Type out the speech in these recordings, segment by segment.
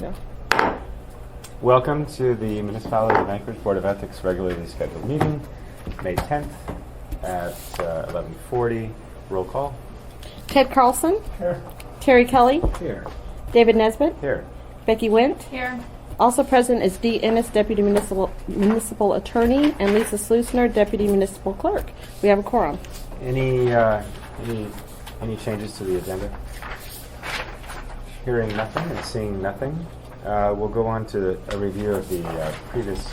you. Welcome to the Municipality of Anchorage Board of Ethics regularly scheduled meeting, May 10th at 11:40. Roll call. Ted Carlson. Here. Terry Kelly. Here. David Nesbitt. Here. Becky Wint. Here. Also present is Dee Ennis, Deputy Municipal Attorney, and Lisa Slusner, Deputy Municipal Clerk. We have a quorum. Any changes to the agenda? Hearing nothing and seeing nothing, we'll go on to a review of the previous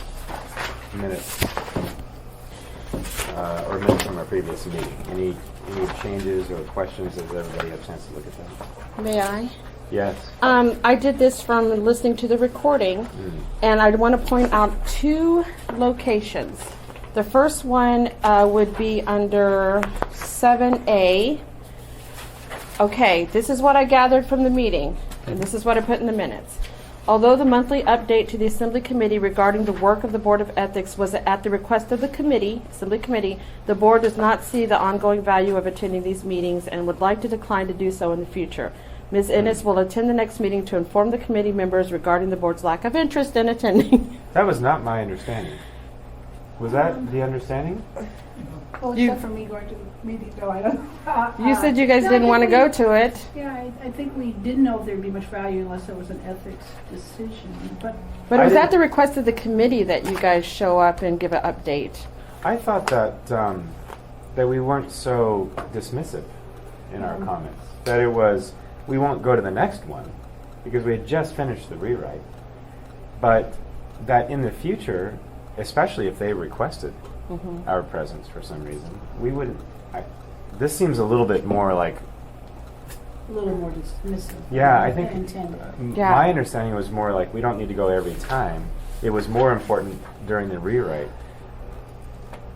minutes, or minutes from our previous meeting. Any changes or questions? Has everybody had a chance to look at that? May I? Yes. I did this from listening to the recording, and I want to point out two locations. The first one would be under 7A. Okay, this is what I gathered from the meeting, and this is what I put in the minutes. Although the monthly update to the Assembly Committee regarding the work of the Board of Ethics was at the request of the Assembly Committee, the Board does not see the ongoing value of attending these meetings and would like to decline to do so in the future. Ms. Ennis will attend the next meeting to inform the committee members regarding the Board's lack of interest in attending. That was not my understanding. Was that the understanding? Well, except for me going to the meeting, no, I don't. You said you guys didn't want to go to it. Yeah, I think we didn't know if there'd be much value unless there was an ethics decision, but. But it was I at the request of the committee that you guys show up and give an update. I thought that that we weren't so dismissive in our comments. That it was, we won't go to the next one because we had just finished the rewrite. But that in the future, especially if they requested our presence for some reason, we wouldn't. This seems a little bit more like. A little more dismissive. Yeah, I think intended. Yeah. My understanding was more like we don't need to go every time. It was more important during the rewrite.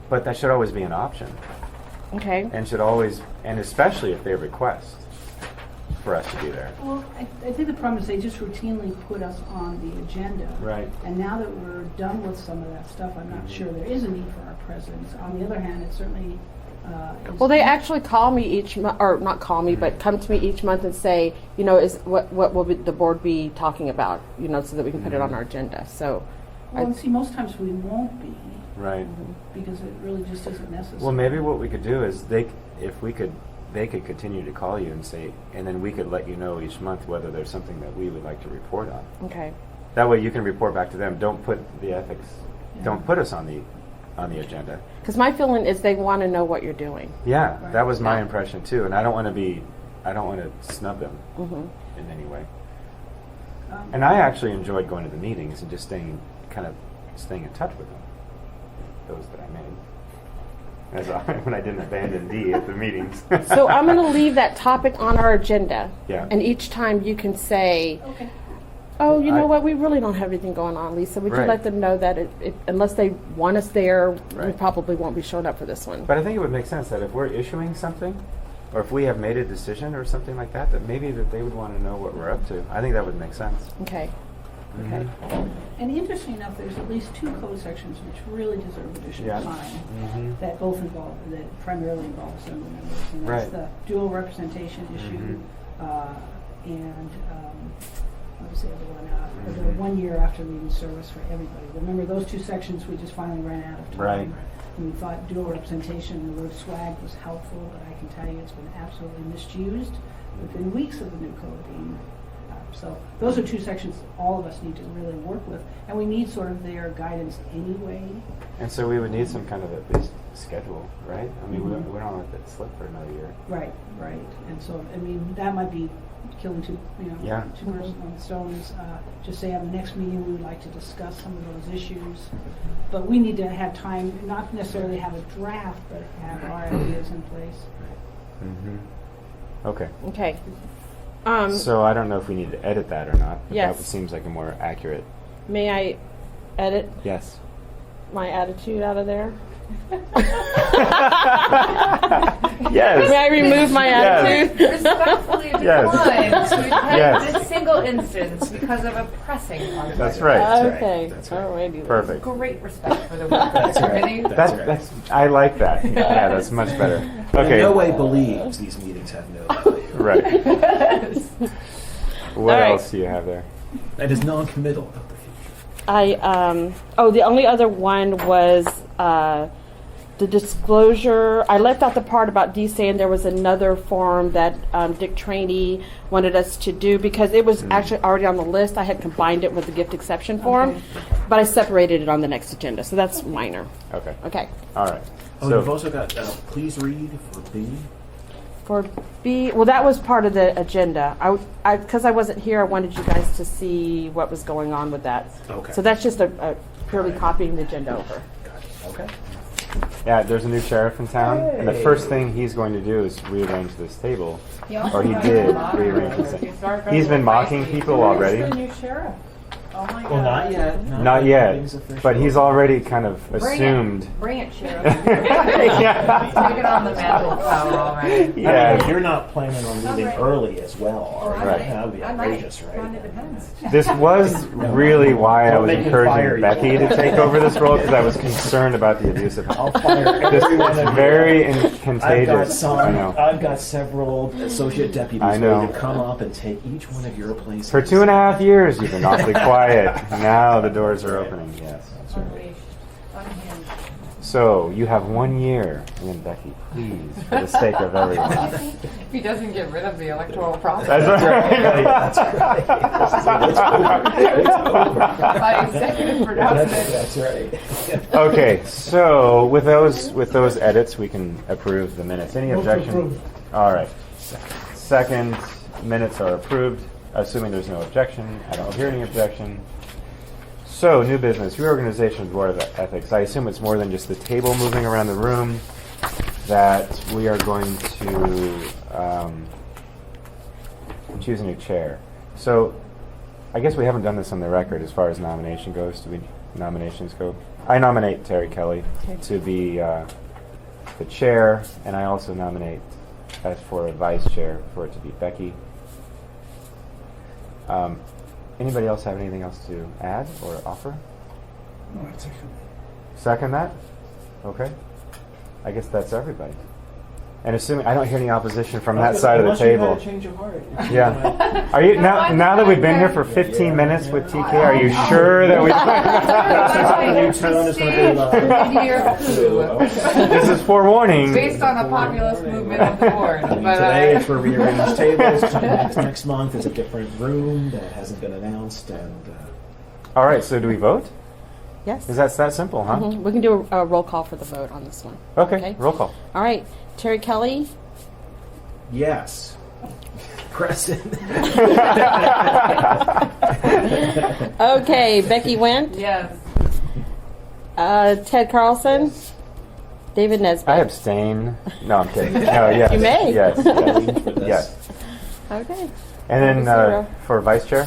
But that should always be an option, Okay. and should always, and especially if they request for us to be there. Well, I think the problem is they just routinely put us on the agenda. Right. And now that we're done with some of that stuff, I'm not sure there is a need for our presence. On the other hand, it certainly is. Well, they actually call me each month, or not call me, but come to me each month and say, you know, is what will the board be talking about, you know, so that we can put it on our agenda. So, Well, and see, most times we won't be. Right. Because it really just isn't necessary. Well, maybe what we could do is they could continue to call you and say, and then we could let you know each month whether there's something that we would like to report on. okay. That way you can report back to them. Don't put the ethics. Yeah. Don't put us on the agenda. Because my feeling is they want to know what you're doing. Yeah, Right. that was my Yeah. impression too, and I don't want to snub them in any way. And I actually enjoyed going to the meetings and just staying in touch with them. Those that I made, when I didn't abandon D at the meetings. So I'm going to leave that topic on our agenda. Yeah. And each time you can say, Okay. oh, you know I- what, we really don't have anything going on, Lisa. Would you Right. let them know that unless they want us there, we Right. probably won't be showing up for this one. But I think it would make sense that if we're issuing something, or if we have made a decision or something like that, that maybe that they would want to know what we're up to. I think that would make sense. Okay. Okay. And interesting enough, there's at least two code sections which really deserve additional Yeah. time that both involve, that primarily involve assembly members. And that's Right. the dual representation issue and what was the other one? The 1 year after leaving service for everybody. Remember those two sections, we just finally ran out of time. Right. And we thought dual representation, the word swag was helpful, but I can tell you it's been absolutely misused within weeks of the new code being. So those are two sections all of us need to really work with, and we need sort of their guidance anyway. And so we would need some kind of at least schedule, right? I mean, we don't let that slip for another year. Right. And so, I mean, that might be killing two Yeah. birds with one stone. Just say on the next meeting we would like to discuss some of those issues, but we need to have time, not necessarily have a draft, but have our ideas in place. Okay. Okay. So I don't know if we need to edit that or not. But Yes. That seems like a more accurate. May I edit Yes. my attitude out of there? Yes. May I remove my Yes. attitude? Respectfully Yes. declined to attend Yes. this single instance because of a pressing conflict. That's right. Okay. That's right. Alrighty. Perfect. Great respect for the work of the committee. That's I like that. Yeah, that's much better. Okay. In no way believes these meetings have no value. Right. What All right. else do you have there? That is non-committal about the future. The only other one was the disclosure. I left out the part about Dee saying there was another form that Dick Trainee wanted us to do because it was actually already on the list. I had combined it with the gift exception form, but I separated it on the next agenda, so that's minor. Okay. Okay. All right. Oh, you've also got please read for B. For B, well, that was part of the agenda. Because I wasn't here, I wanted you guys to see what was going on with that. Okay. So that's just a purely copying the agenda over. Okay. Yeah, there's a new sheriff in town, and the first thing he's going to do is rearrange this table. Or he did rearrange this thing. He's been mocking people already. new sheriff? Oh my Well, not yet. Not yet, Nothing's official. but he's already kind of Bring assumed. it. Bring it, Sheriff. Yeah. Take it on the mantle power already. I mean, Yeah. if you're not planning on leaving early as well, Right. that would be outrageous, right? This was really why I Don't was make me fire encouraging you. Becky to take over this role because I was concerned about the abuse of I'll power. fire This every one is of you. very I've contagious. I know. I've got several associate deputies I know. ready to come up and take each one of your places. For 2.5 years, you've been awfully quiet. Now the doors are opening. Yes. That's right. So you have 1 year, and then Becky, please, for the sake of everyone. If he doesn't get rid of the electoral process. That's right. That's right. By executive pronouncement. That's right. Okay, so with those edits, we can approve the minutes. Any objection? All right. Second, minutes are approved, assuming there's no objection. I don't hear any objection. So, new business, reorganization of the Board of Ethics. I assume it's more than just the table moving around the room, that we are going to choose a new chair. So, I guess we haven't done this on the record as far as nomination goes. Nominations go? I nominate Terry Kelly to be the chair, and I also nominate as for a vice chair for it to be Becky. Anybody else have anything else to add or offer? No, that's okay. Second that? Okay. I guess that's everybody. And assuming I don't hear any opposition from that side of the Unless you had table. a change of heart. Yeah. Are you now that we've been here for 15 minutes with TK? Are you sure that we? New tone is going to be like. Year two. This is forewarning. Based on the populist movement of the board. But, Today it's for rearranged tables. Next month it's a different room that hasn't been announced, and All right. So do we vote? Yes. Is that simple, huh? Mhm. We can do a roll call for the vote on this one. Okay. Okay. Roll call. All right. Terry Kelly. yes, Preston. Okay. Becky Went. yes. Ted Carlson. David Nesbitt. I abstain. No, I'm kidding. No, yes. You may. Yes. For Yes. this. Yes. Okay. And then 0. for vice chair,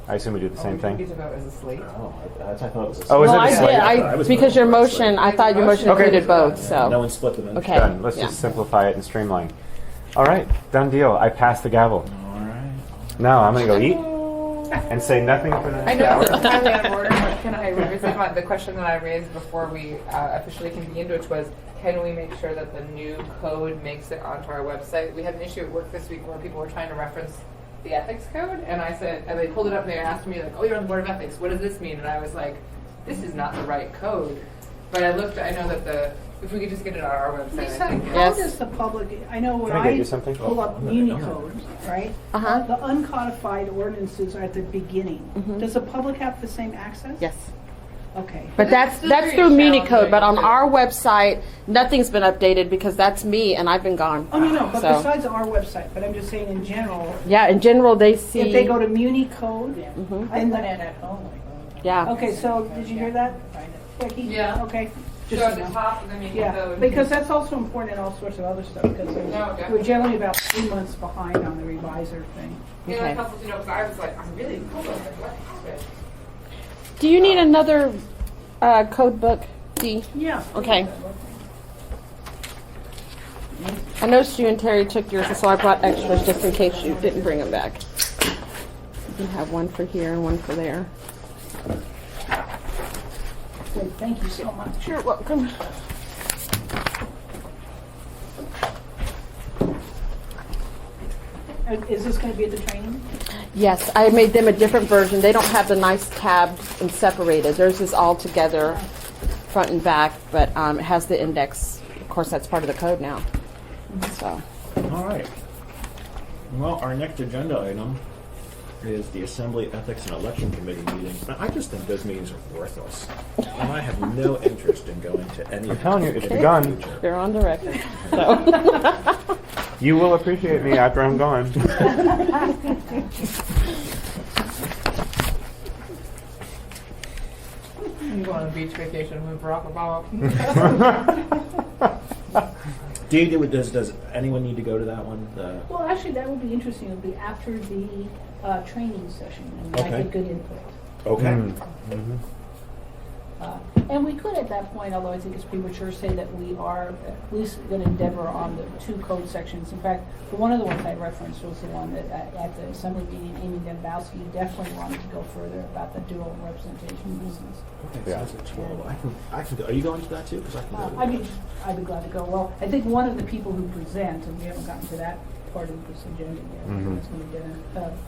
I assume we do the same We thing. get to vote as a slate. Oh, I thought it was. Oh, is Well, it I a slate? did. I was Because voting your for a slate. motion, I thought your motion Okay. included both. No So. one split the minutes. Okay. Done. Let's Yeah. just simplify it and streamline. All right, done deal. I passed the gavel. All right. Now I'm gonna go eat and say nothing for the I next know hour. it's entirely out of order, but can I revisit the question that I raised before we officially convened, which was, can we make sure that the new code makes it onto our website? We had an issue at work this week where people were trying to reference the ethics code, and I said, and they pulled it up and they asked me, like, oh, you're on the Board of Ethics, what does this mean? And I was like, this is not the right code. But I looked, I know that if we could just get it on our website, I Lisa, think. how Yes. does the public, I know when Can I get I you something? pull up Unicode, right? Uh-huh. The uncodified ordinances are at the beginning. Does the public have the same access? Yes. Okay. But that's Still that's very through Municode. challenging But on to- our website, nothing's been updated because that's me and I've been gone. Oh, no, but So- besides our website, but I'm just saying in general, Yeah. In general, they see. if they go to Municode, and the, Yeah. okay, so did you hear that, Becky? Yeah. Okay. So Just at so the you know. top of the meeting Yeah, code. because that's also important in all sorts of other stuff, because No, definitely. we're generally about 3 months behind on the reviser thing. Yeah, Okay. that's helpful to know, because I was like, I'm really cool with it. What happened? Do you need another code book, Dee? Yeah. Okay. I noticed you and Terry took yours, so I brought extras just in case you didn't bring them back. You can have one for here and one for there. Good, thank you so much. You're welcome. Is this going to be at the training? Yes, I made them a different version. They don't have the nice tabbed and separated. Theirs is all together, front and back, but it has the index. Of course, that's part of the code now. So, All right. Well, our next agenda item is the Assembly Ethics and Election Committee meeting. Now, I just think those meetings are worthless, and I have no interest in going to any. I'm telling you, it's begun. they're on the record. So. You will appreciate me after I'm gone. You go on a beach vacation with Barack Obama. Does anyone need to go to that one? Well, actually, that would be interesting. It would be after the training session, and I Okay. get good input. Okay. Mhm. And we could, at that point, although I think it's premature, say that we are at least going to endeavor on the 2 code sections. In fact, one of the ones I referenced was the one that at the assembly meeting, Amy Dembowski definitely wanted to go further about the dual representation business. Okay. Yeah. So it's at 12. I can go. Are you going to that too? Because I can go. To that. I'd be glad to go. Well, I think one of the people who present, and we haven't gotten to that part of this agenda yet, Mhm. it's going to be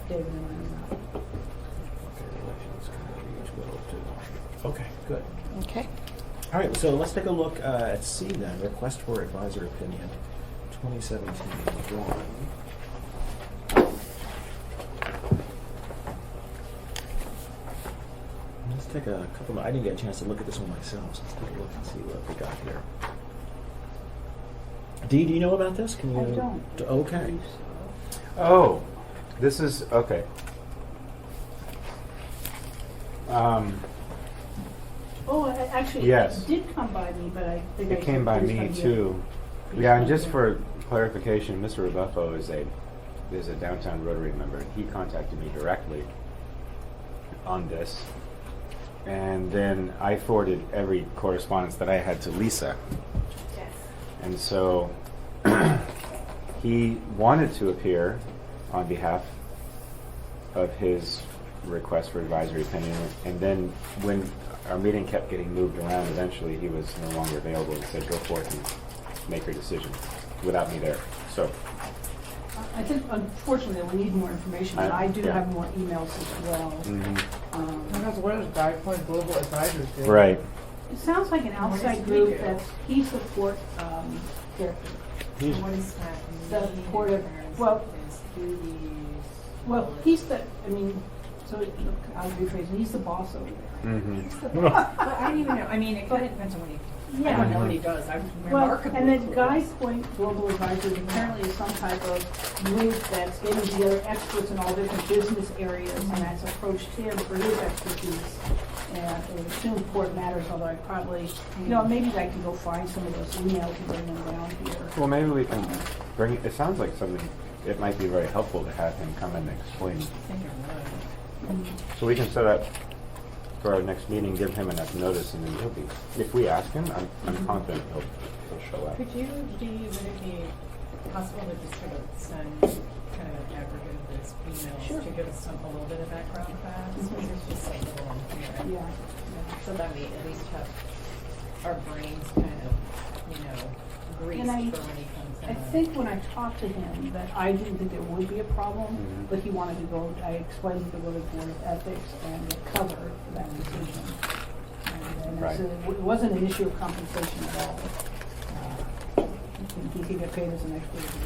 David and I. Okay, elections committee, 12 to. Okay, good. Okay. All right, so let's take a look at C then. Request for advisor opinion, 2017 1. Let's take a couple. I didn't get a chance to look at this one myself, so let's take a look and see what we got here. Dee, do you know about this? Can you? I don't. Okay. Oh, this is okay. Actually, Yes. it did come by me, but I think It came by me too. Yeah, and just for clarification, Mr. Rebuffo is a downtown Rotary member. He contacted me directly on this, and then I forwarded every correspondence that I had to Lisa. And so he wanted to appear on behalf of his request for advisory opinion, and then when our meeting kept getting moved around, eventually he was no longer available and said, go forth and make your decision without me there. So, I think, unfortunately, we need more information, and I do Yeah. have more emails as well. What does Guide Point Global Advisors do? right. It sounds like an outside group that he supports, He's- What is that? The Board of- well- well, he's the, I mean, so I'll rephrase, he's the boss over there. Mhm. But I don't even know, I mean, it kind of depends on what he, I don't know what he does, I'm Well, remarkably. and then Guy Point Global Advisors apparently is some type of group that's getting together experts in all different business areas, and that's approached him for his expertise. And I would assume Port Matters, although I probably, maybe I can go find some of those emails and bring them down here. Well, maybe we can bring it sounds like something, it might be very helpful to have him come and explain. So we can set up for our next meeting, give him enough notice, and then he'll be, if we ask him, I'm confident he'll show up. Would it be possible to just sort of send kind of an aggregate of those emails to give us a little bit of background facts? Because there's just so little on here. Yeah. So that we at least have our brains kind of, greased And for when he comes in. I think when I talked to him, that I didn't think there would be a problem, but he wanted to go, I explained to go to the Board of Ethics and cover that decision. And Right. so it wasn't an issue of compensation at all. He could get paid as an expert. if he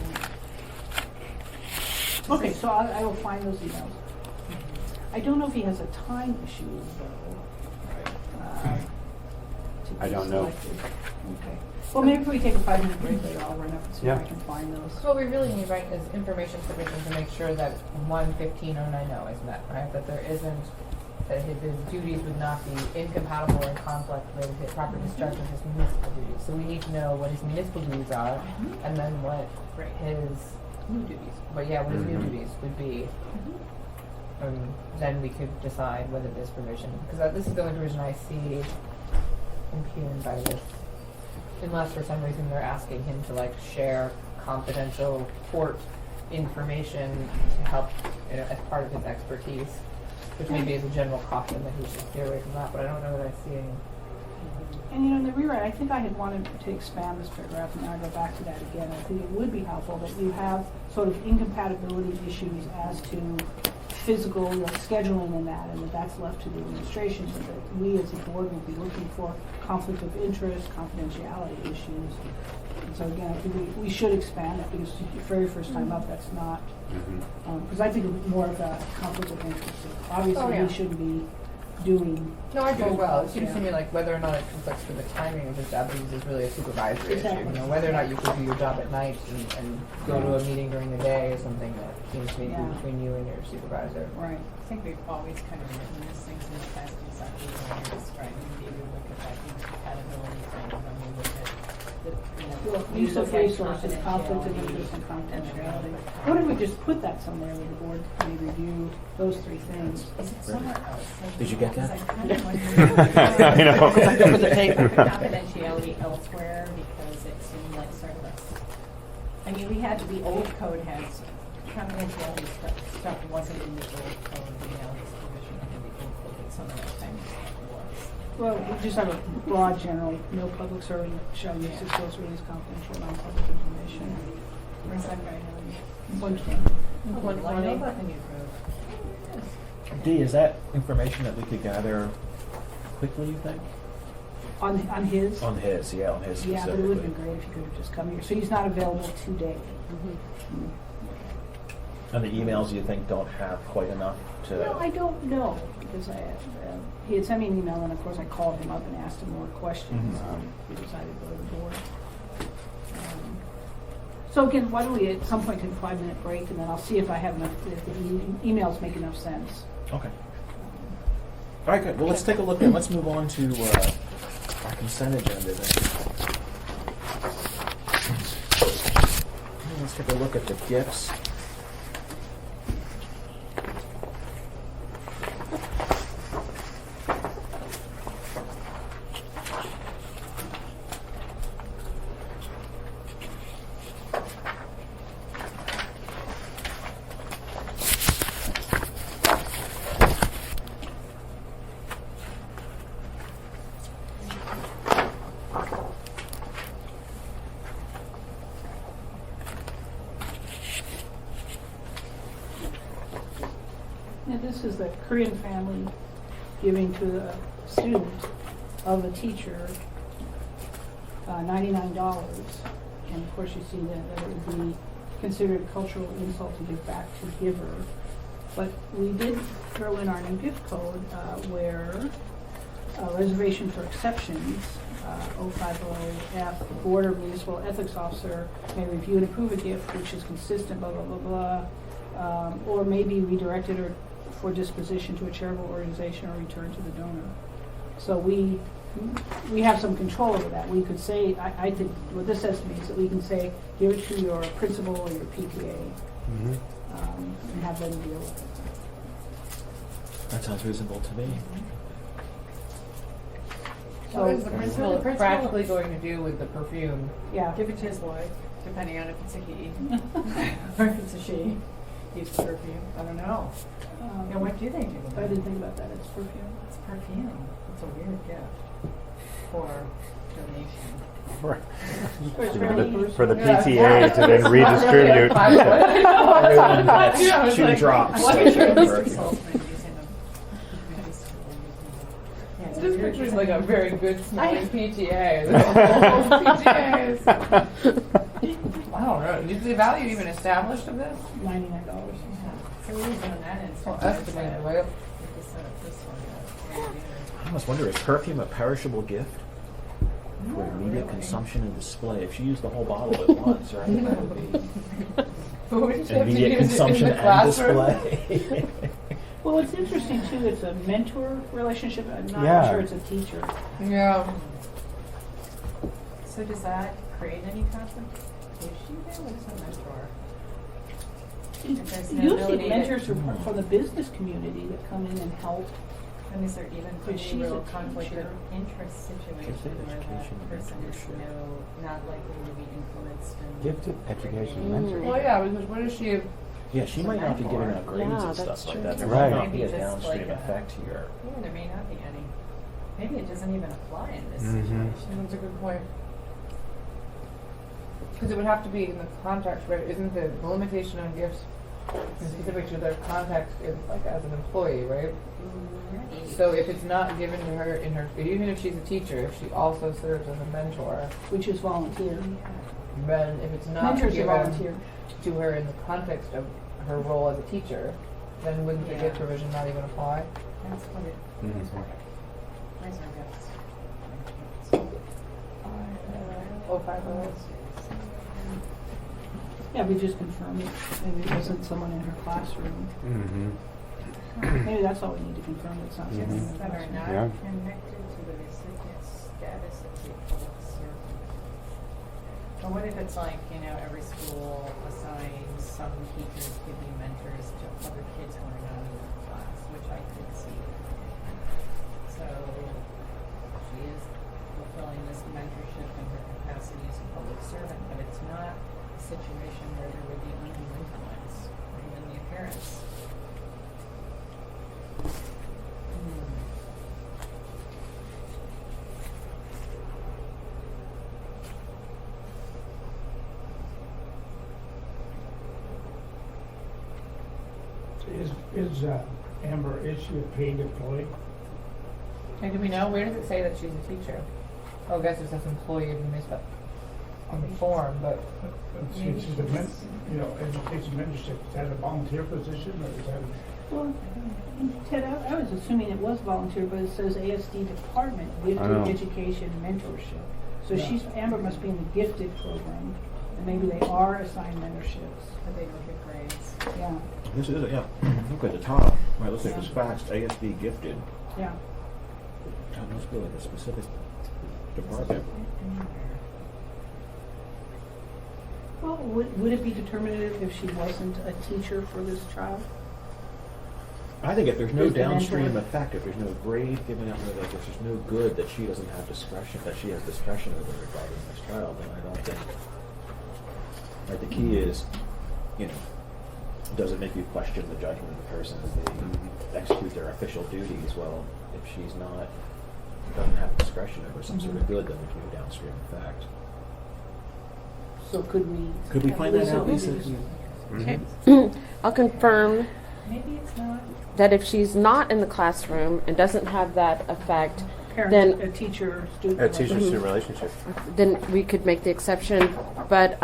wanted. Okay, so I will find those emails. I don't know if he has a time issue, though. To I be don't know. selected. Okay. Well, maybe if we take a 5-minute break later, I'll run up and see if I Yeah. can find those. So what we really need, right, is information sufficient to make sure that 11509 is met, right? That there isn't, that his duties would not be incompatible or in conflict with his proper discharge of his municipal duties. So we need to know what his municipal duties are, and then what his New duties. what his new Mhm. duties would be. Then we could decide whether this provision, because this is the only provision I see impugned by this. Unless for some reason they're asking him to share confidential court information to help, as part of his expertise, which maybe is a general caution that he should stay away from that. But I don't know that I see any And you know, in the rewrite, I think I had wanted to expand this paragraph, and now I go back to that again. I think it would be helpful that you have sort of incompatibility issues as to physical, scheduling and that, and that that's left to the administration, but that we as a board will be looking for conflict of interest, confidentiality issues. And so again, I think we should expand it, because the very first time up, that's not, because I think it's more of a conflict of interest. Obviously, Oh, yeah. we shouldn't be doing. No, I do as well. It seems Yeah. to me like whether or not it conflicts with the timing of his job duties is really a supervisory issue. Exactly. You know, whether or not you could do your job at night and go to a meeting during the day is something that seems to me to be Yeah. between you and your supervisor. Right. I think we've always kind of written these things in the past exactly when you're describing, maybe look at that incompatibility thing, when we look at the, Well, we use of look at resources, conflict of interest, and confidentiality. What if we just put that somewhere where the board may review those three things? Is it somewhere else? Did you get that? Because I'm kind of wondering. I know. Over the table. Confidentiality elsewhere, because it seemed like sort of a, I mean, we had, the old code has confidentiality stuff wasn't in the old code, but now this provision had to be included, some of that kind of stuff was. Well, we just have a broad general, no public servant shall use its source release confidential, non-public information. Where's that right now? 120. Well, I know about the new code. Dee, is that information that we could gather quickly, you think? On his? On his, yeah, on his Yeah, but it would have specifically. been great if you could have just come here. So he's not available today. And the emails you think don't have quite enough to? No, I don't know, because he had sent me an email, and of course I called him up and asked him more questions. Mhm. He decided to go to the board. So again, why don't we at some point take a 5-minute break, and then I'll see if I have enough, if the emails make enough sense. Okay. All right, good. Well, let's take a look at, let's move on to our consent agenda then. Let's take a look at the gifts. And this is the Korean family giving to a student of a teacher $99. And of course, you see that it would be considered a cultural insult to give back to giver. But we did throw in our new gift code where reservation for exceptions, 050F, the Board or Municipal Ethics Officer may review and approve a gift which is consistent, blah, blah, blah, blah, or may be redirected or for disposition to a charitable organization or returned to the donor. So we have some control over that. We could say, I think, what this says to me is that we can say, give it to your principal or your PTA, and have them deal with it. That sounds reasonable to me. What is the So, principal principal- practically going to do with the perfume? yeah. Give it to his wife, depending on if it's a he or if it's a she. Use perfume. I don't know. And what do they do with I it? didn't think about that. It's perfume. It's perfume. It's a weird gift for donation. For the PTA to then redistribute. Everyone gets I was 2 like, drops. what? of perfume. This picture is like a very good smelling PTA. PTAs. I don't know. Is the value even established of this? $99. So we're using that instead. Well, estimated. Well, I almost wonder, is perfume a perishable gift? For immediate consumption and display. If she used the whole bottle at once, right? That would be but would you have to immediate use consumption it in the and classroom? display. Well, it's interesting too. It's a mentor relationship. I'm not Yeah. sure it's a teacher. Yeah. So does that create any conflict? Is she there? What's a mentor? there's no Usually ability to- mentors are from the business community that come in and help. And is there even But she's any real a conflict of teacher. interest situation where education that person is mentorship. not likely to be influenced and Gifted education mentorship. Well, yeah. Because what is she? Yeah, she might not be giving out grades Yeah, and stuff that's like true. that. There Right. might not be a Maybe just downstream like a- effect here. Yeah, there may not be any. Maybe it doesn't even apply in this Mhm. situation. That's a good point. Because it would have to be in the context, right? Isn't the limitation on gifts specific to their context, like as an employee, right? So if it's not given to her in her, even if she's a teacher, if she also serves as a mentor, Which is volunteer. then if it's not Mentors are given volunteer. to her in the context of her role as a teacher, then wouldn't the Yeah. gift provision not even apply? That's what it, Mhm. where's our gifts? Oh, 5 Yeah, we just confirm it. Maybe it wasn't someone in her classroom. Mm-hmm. Maybe that's all we need to confirm. It's not someone in Gifts the that are classroom. not Yeah. connected to the recipient's status as a public servant. Or what if it's like, you know, every school assigns some teachers to be mentors to other kids who are not in their class, which I could see. So she is fulfilling this mentorship in her capacity as a public servant, but it's not a situation where there would be undue influence or even the appearance. Is Amber, is she a paid employee? And do we know, where does it say that she's a teacher? Oh, I guess it says employee of the municipal on the form, but She's the education mentorship, is that a volunteer position or is that? Well, Ted, I was assuming it was volunteer, but it says ASD Department, I know. Gifted Education Mentorship. So Yeah. Amber must be in the gifted program, and maybe they are assigned mentorships. But they don't get grades. Yeah, This is it, yeah. Look at the top. Right, looks like it's faxed, ASB gifted. yeah. That must be like a specific department. Well, would it be determinative if she wasn't a teacher for this child? I think if there's no Is the downstream mentor- effect, if there's no grade given out, if there's no good that she doesn't have discretion, that she has discretion over regarding this child, then I don't think. Right, the key is, you know, does it make you question the judgment of the person as they execute their official duties? Well, if she's not, doesn't have discretion over some sort of good, then there's no downstream effect. So could we? Could we have find that out, Lisa Lisa? Lisa? I'll confirm Maybe it's not. that if she's not in the classroom and doesn't have that effect, Parent, then a teacher-student. A teacher-student relationship. relationship. then we could make the exception, but,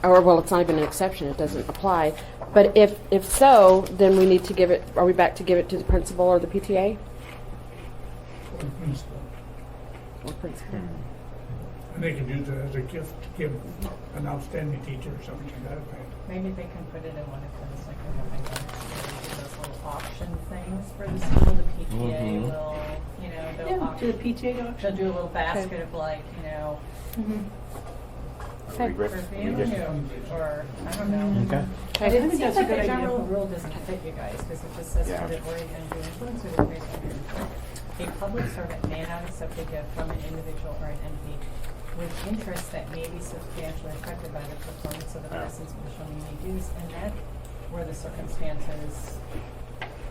or, well, it's not even an exception, it doesn't apply. But if so, then we need to give it, are we back to give it to the principal or the PTA? Or principal? Or principal. And they can use it as a gift to give an outstanding teacher or something to that effect. Maybe they can put it in one of those, like, those little auction things for the school. The PTA will, you know, they'll Yeah, to auction. the PTA They'll auction. do a little basket of like, you know, Okay. perfume Regift. or, I don't know. Okay. But I it think seems that's a like good the idea. general rule doesn't fit you guys, because it just says Yeah. to avoid undue influence or increase undue influence. A public servant may not accept a gift from an individual or an entity with interests that may be substantially affected by the performance of the person's official meaning duties, and that were the circumstances,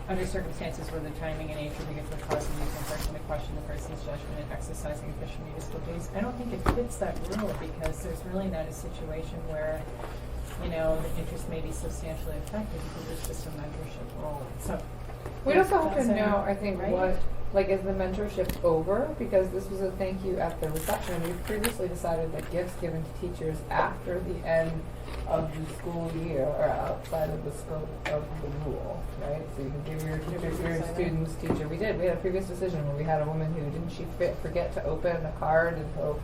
under circumstances where the timing and nature of the gift would cause the using person to question the person's judgment in exercising official municipal duties. I don't think it fits that rule, because there's really not a situation where, you know, the interest may be substantially affected, because it's just a mentorship role. So we'd also have to That's know, I think, right? what, like, is the mentorship over? Because this was a thank you at the reception. We've previously decided that gifts given to teachers after the end of the school year are outside of the scope of the rule, right? So you can give your teachers, your students, teacher. We did. We had a previous decision where we had a woman who didn't she forget to open a card until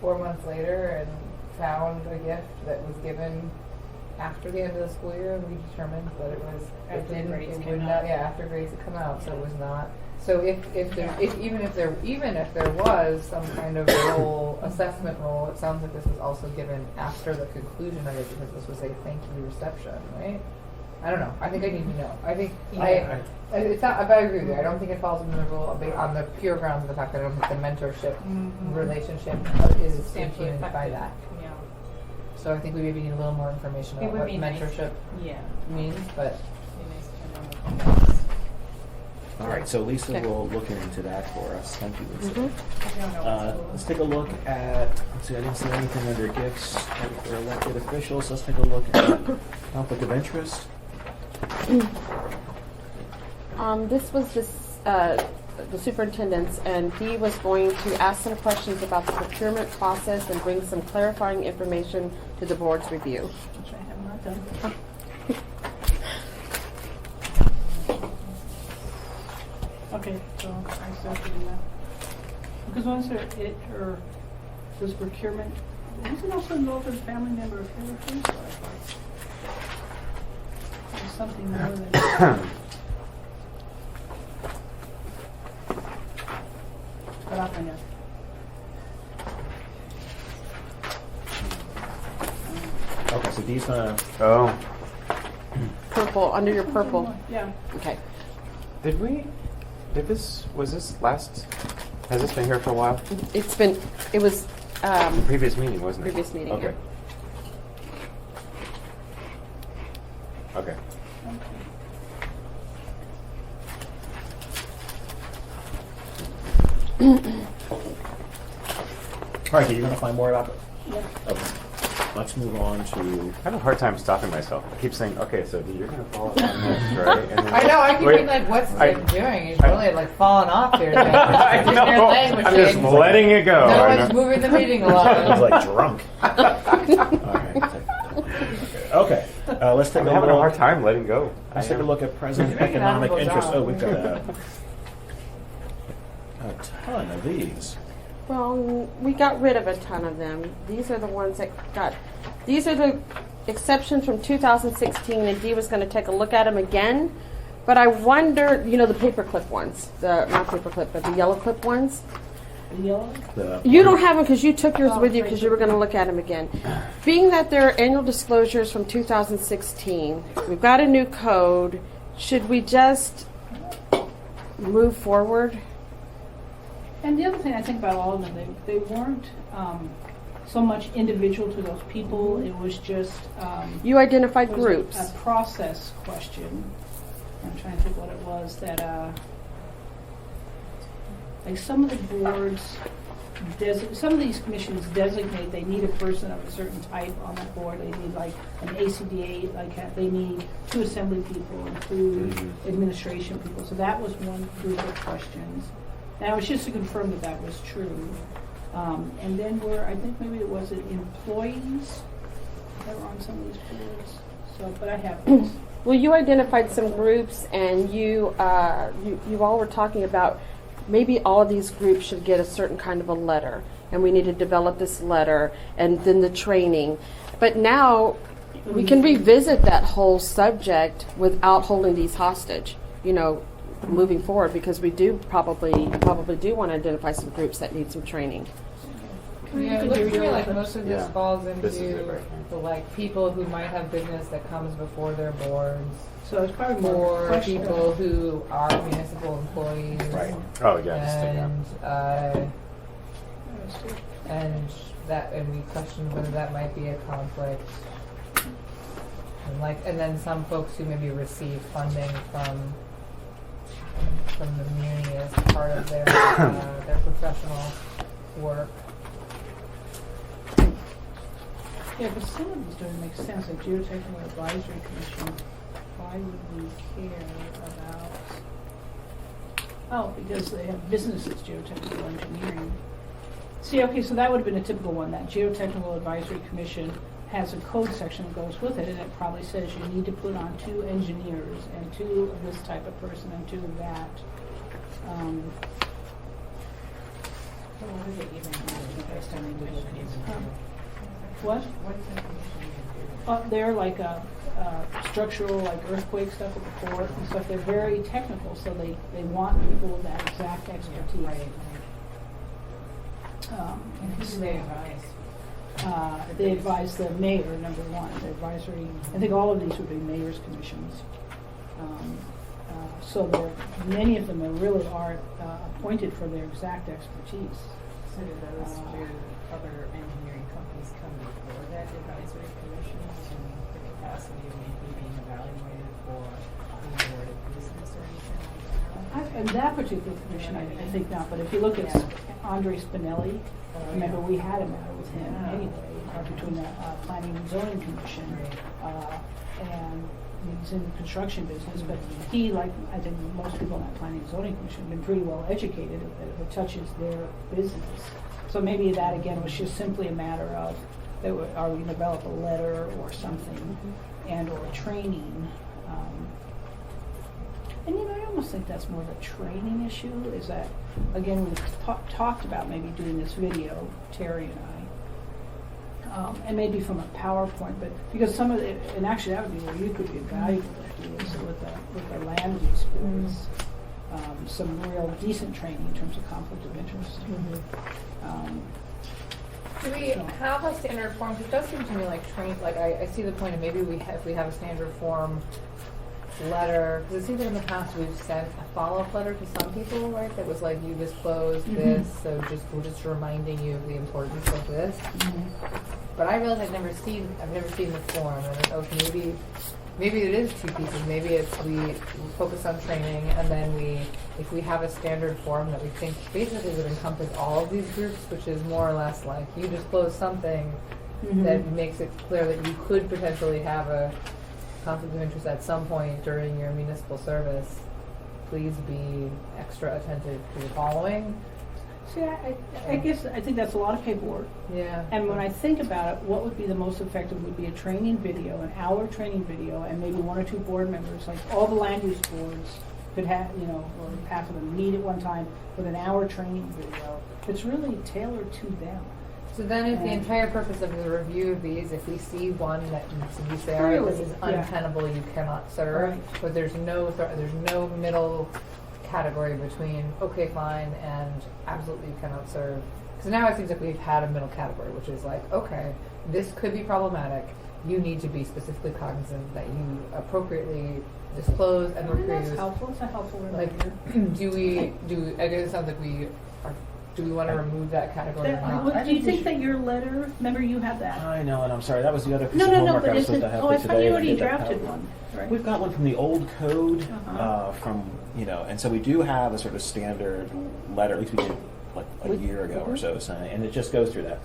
4 months later and found a gift that was given after the end of the school year, and we determined that it was After the grades it came would out. not, yeah, after grades had come out, so it was not. So even if there was some kind of role, assessment role, it sounds like this was also given after the conclusion of it, because this was a thank you reception, right? I don't know. I think I need to know. I think it's not. But I agree with you. I don't think it falls under the rule on the pure grounds of the fact that I don't think the mentorship relationship is Substantially impeded by affected. that. Yeah. So I think we maybe need a little more information It about would what be nice. mentorship Yeah. means, but Be nice to know what that is. All right, so Lisa Okay. will look into that for us. Thank you, Lisa. Mhm. I don't know. Let's take a look at, let's see, I didn't see anything under gifts for elected officials. Let's take a look at conflict of interest. This was the superintendent's, and he was going to ask some questions about the procurement process and bring some clarifying information to the board's review. Which I have not done. Okay, so I still have to do that. Because once her, does procurement, does it also involve a family member of hers? There's something more than. But I'll find out. Okay, so Dee's gonna, Oh, Purple, under your purple. Yeah. Okay. was this last, has this been here for a while? It was, The previous meeting, wasn't it? Previous meeting, Okay. yeah. Okay. all right, Dee, you're gonna find more about it? Yeah. Okay. Let's move on to, I have a hard time stopping myself. I keep saying, okay, so you're going to follow up on this, right? And then, I know, I keep Wait, being like, what's I- Nick doing? He's really like falling off here. Like, I there's know. your language I'm just change. letting it go. No I one's know. moving the meeting I was along. like drunk. All right. Okay, let's take I'm a having a hard look. time letting go. Let's I take a am. look at present You're doing an economic admirable interest. job. Oh, we've got a ton of these. Well, we got rid of a ton of them. These are the ones that these are the exceptions from 2016, and Dee was going to take a look at them again. But I wonder, the paperclip ones, not paperclip, but the yellow clip ones. The yellow? You don't have them because you took yours Oh, with you right. because you were going to look at them again. Being that they're annual disclosures from 2016, we've got a new code. Should we just move forward? And the other thing I think about all of them, they weren't so much individual to those people. It was just You identified it was groups. a process question. I'm trying to think what it was that like some of the boards, some of these commissions designate they need a person of a certain type on that board. They need like an ACDA, they need 2 assembly people and 2 administration people. So that was one group of questions. And it was just to confirm that that was true. And then I think maybe it was employees that were on some of these boards. So, but I have these. Well, you identified some groups, and you all were talking about maybe all of these groups should get a certain kind of a letter, and we need to develop this letter, and then the training. But now we can revisit that whole subject without holding these hostage, moving forward, because we do probably do want to identify some groups that need some training. Yeah, it looks to me like most of this Yeah. falls This is it into right here. the people who might have business that comes before their boards, So it's probably more or question. people who are municipal employees. Right. Oh, yeah. Just take that. And we questioned whether that might be a conflict. And then some folks who maybe receive funding from the community as part of their professional work. Yeah, but some of these don't make sense. Like Geotechnical Advisory Commission, why would we care about? Oh, because they have businesses, geotechnical engineering. See, okay, so that would have been a typical one. That Geotechnical Advisory Commission has a code section that goes with it, and it probably says you need to put on 2 engineers and 2 of this type of person and 2 of that. What is it even? Next time we do look at it. What? What is it? They're like structural, like earthquake stuff at the port and stuff. They're very technical, so they want people with that exact expertise. Right. And Who do they advise? they advise the mayor, number 1. The advisory, I think all of these would be mayor's commissions. So many of them really are appointed for their exact expertise. So do those other engineering companies come before that advisory commission in the capacity of maybe being evaluated for being awarded business or anything like that? I've in that particular commission, I think not, but if you look at Andre Spinelli, remember, we had a matter with him anyway, between the Planning and Zoning Commission, and he's in the construction business, but he, like, I think most people in that Planning and Zoning Commission, have been pretty well educated, it touches their business. So maybe that, again, was just simply a matter of, are we going to develop a letter or something, and or training. And I almost think that's more of a training issue, is that, again, we've talked about maybe doing this video, Terry and I, and maybe from a PowerPoint, but because some of it, and actually that would be where you could be valuable to do, is with the land use boards, some real decent training in terms of conflict of interest. Do we have a standard form? 'Cause it does seem to me like I see the point of maybe if we have a standard form letter, because it seems like in the past we've sent a follow-up letter to some people, right? That was like, you disclosed this, so we're just reminding you of the importance of this. But I realize I've never seen the form, and I don't know if maybe it is two pieces. Maybe it's we focus on training, and then if we have a standard form that we think basically would encompass all of these groups, which is more or less like you disclose something that makes it clear that you could potentially have a conflict of interest at some point during your municipal service, please be extra attentive to the following. See, I guess, I think that's a lot of paperwork. Yeah. And when I think about it, what would be the most effective would be a training video, an hour training video, and maybe one or two board members, like all the land use boards could have, or half of them meet at one time with an hour training video. It's really tailored to them. So then if the entire purpose of the review of these, if we see one that we say, all right, this is untenable, you cannot serve, Right. but there's no middle category between okay, fine, and absolutely you cannot serve. Because now it seems like we've had a middle category, which is like, okay, this could be problematic. You need to be specifically cognizant that you appropriately disclose and recuse. That's helpful. It's a helpful Like, reminder. I guess it sounds like do we want to remove that category or not? Do you think that your letter, remember you had that? I know, and I'm sorry, that was the other piece of No, homework but I was isn't, supposed to have I for thought today. you and already get that drafted PowerPoint. one, right? We've got one from the old code, Uh-huh. from, and so we do have a sort of standard letter, at least we did like a year ago or so, saying, and it just goes through that.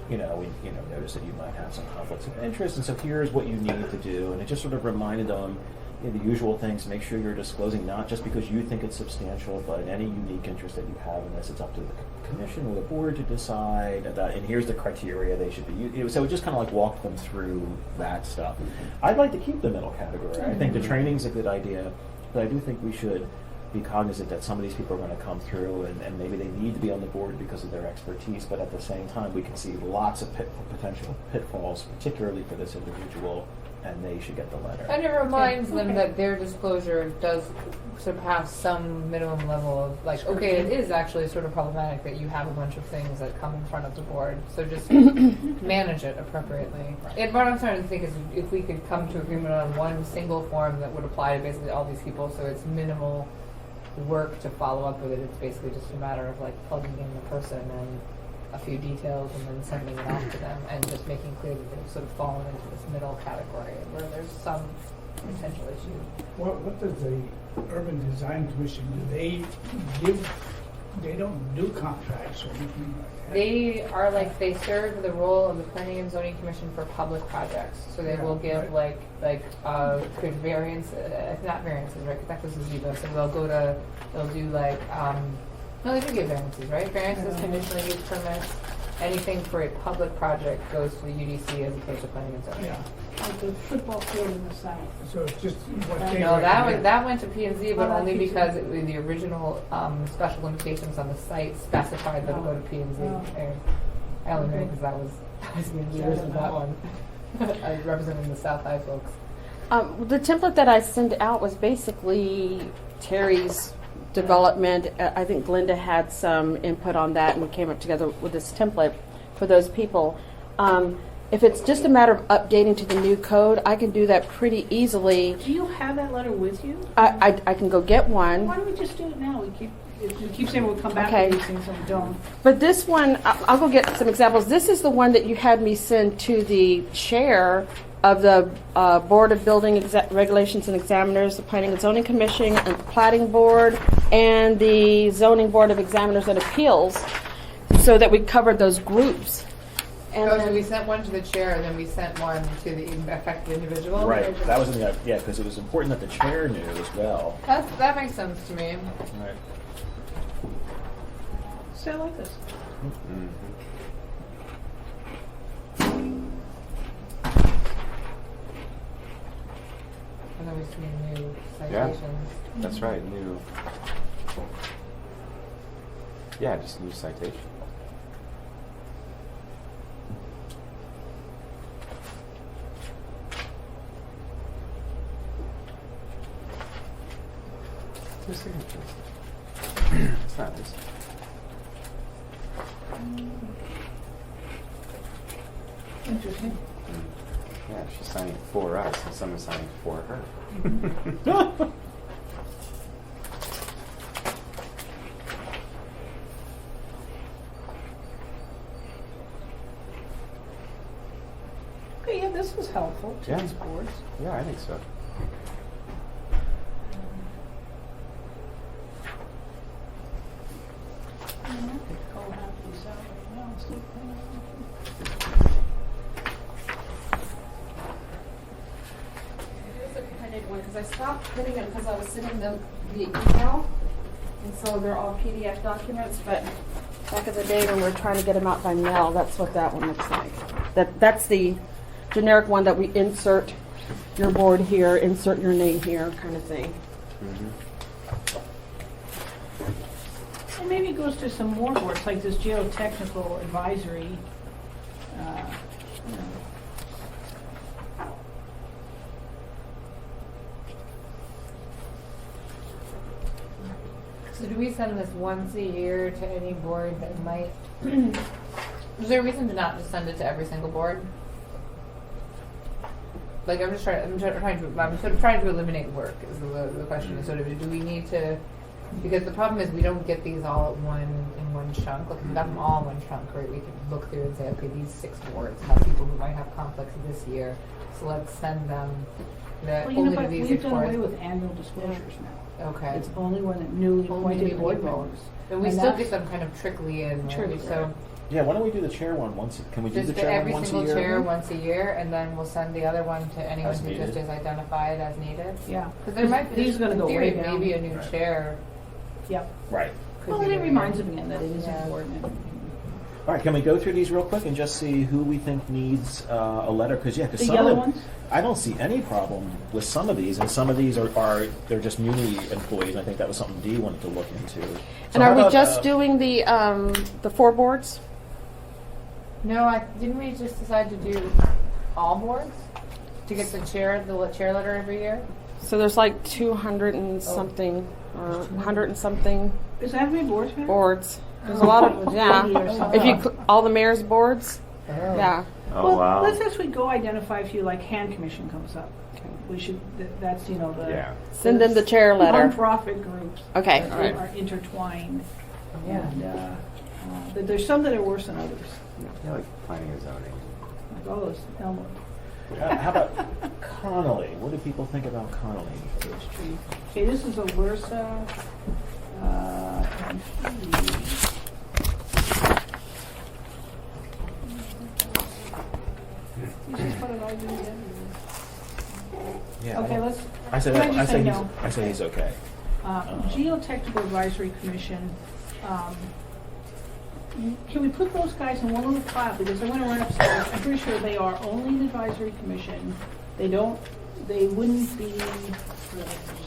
We notice that you might have some conflicts of interest, and so here's what you need to do, and it just sort of reminded them the usual things. Make sure you're disclosing not just because you think it's substantial, but any unique interest that you have in this. It's up to the commission or the board to decide that, and here's the criteria they should be. So it just kind of like walked them through that stuff. I'd like to keep the middle category. I think the training's a good idea, but I do think we should be cognizant that some of these people are going to come through and maybe they need to be on the board because of their expertise, but at the same time we can see lots of potential pitfalls, particularly for this individual, and they should get the letter. And it reminds them that their disclosure does surpass some minimum level of, like, okay, it is actually sort of problematic that you have a bunch of things that come in front of the board, so just manage it appropriately. And what I'm trying to think is if we could come to agreement on one single form that would apply to basically all these people, so it's minimal work to follow up with it. It's basically just a matter of like plugging in the person and a few details and then sending it off to them and just making clear that they've sort of fallen into this middle category where there's some potential issue. What does the Urban Design Commission do? They don't do contracts or anything like that. They serve the role of the Planning and Zoning Commission for public projects. So they will give good variances, not variances, right? Because that goes to Ziba. So they'll do like, no, they do give variances, right? Variances, conditional use permits, anything for a public project goes to the UDC as opposed to Planning and Zoning. Yeah. Like the football field in the south. So it's just what they No, recommend. that went to P&Z, but Oh, only P&Z. because the original special limitations on the site specified that it go to P&Z. Oh. I only know because that was the years of that one. I was representing the South High folks. The template that I sent out was basically Terry's development. I think Glenda had some input on that, and we came up together with this template for those people. If it's just a matter of updating to the new code, I can do that pretty easily. Do you have that letter with you? I can go get one. Why don't we just do it now? We keep saying we'll come back Okay. to these things and we don't. But this one, I'll go get some examples. This is the one that you had me send to the chair of the Board of Building Regulations and Examiners, the Planning and Zoning Commission, and the Plating Board, and the Zoning Board of Examiners and Appeals, so that we covered those groups. And Oh, then- so we sent one to the chair, and then we sent one to the affected individual? Right, that was in the, yeah, because it was important that the chair knew as well. That makes sense to me. Right. So I like this. Mhm. And then we see new Yeah. citations. That's right, new. Yeah, just new citation. Who's signatures? It's not this. Interesting. Yeah, she's signing for us, and someone's signing for her. Okay, yeah, this is helpful to Yeah. these boards. Yeah, I think so. I did one because I stopped putting them because I was sending them via email, and so they're all PDF documents. But back in the day when we were trying to get them out by mail, that's what that one looks like. That's the generic one that we insert your board here, insert your name here, kind of thing. And maybe it goes to some more boards, like this geotechnical advisory. You know. So do we send this once a year to any board that might? Is there a reason to not just send it to every single board? Like I'm trying to eliminate work is the question. So do we need to? Because the problem is we don't get these all in one chunk. Like if we got them all in one chunk, right? We could look through and say, okay, these 6 boards have people who might have conflicts this year, so let's send them Well, you only know, to but these we've 6 done boards. away with annual disclosures now. Okay. It's only when the newly Only appointed board people. members. And we And still that's- get them kind of trickly in, right? Trickly, So Yeah, why don't we do the chair one once, can we do just the to chair one every once a single year? chair once a year, and then we'll send the other one to anyone As who just needed. is identified as needed. Yeah. Because there might be, These are gonna in go theory, way down. maybe a new Right. chair Yep. Right. could Well, be and it doing reminds them again that it is Yeah. important. All right, can we go through these real quick and just see who we think needs a letter? Because The some yellow of ones? I don't see any problem with some of these, and some of these are they're just muni employees. I think that was something Dee wanted to look into. So And how are we about, just doing the 4 boards? No, didn't we just decide to do all boards to get the chair letter every year? So there's like 200 and something, or 100 and something Is that how many boards we have? boards. There's a lot of, yeah. If you, all the mayor's boards, yeah. Oh, Well, wow. let's actually go identify a few, like hand commission comes up. We should, that's, you know, the. Yeah. Send them the chair letter. Nonprofit groups. Okay, that all right. Are intertwined. Yeah. And, but there's some that are worse than others, I like planning and zoning. like all those Elmwood. how about Connolly? What do people think about Connolly? Okay, this is Alersa. And this is what did I do again? Yeah. Okay, let's. I say Can I that, just say he's, no? I say he's okay. Geotechnical Advisory Commission, can we put those guys in one little file, because I went around upstairs, I'm pretty sure they are only an advisory commission. They wouldn't be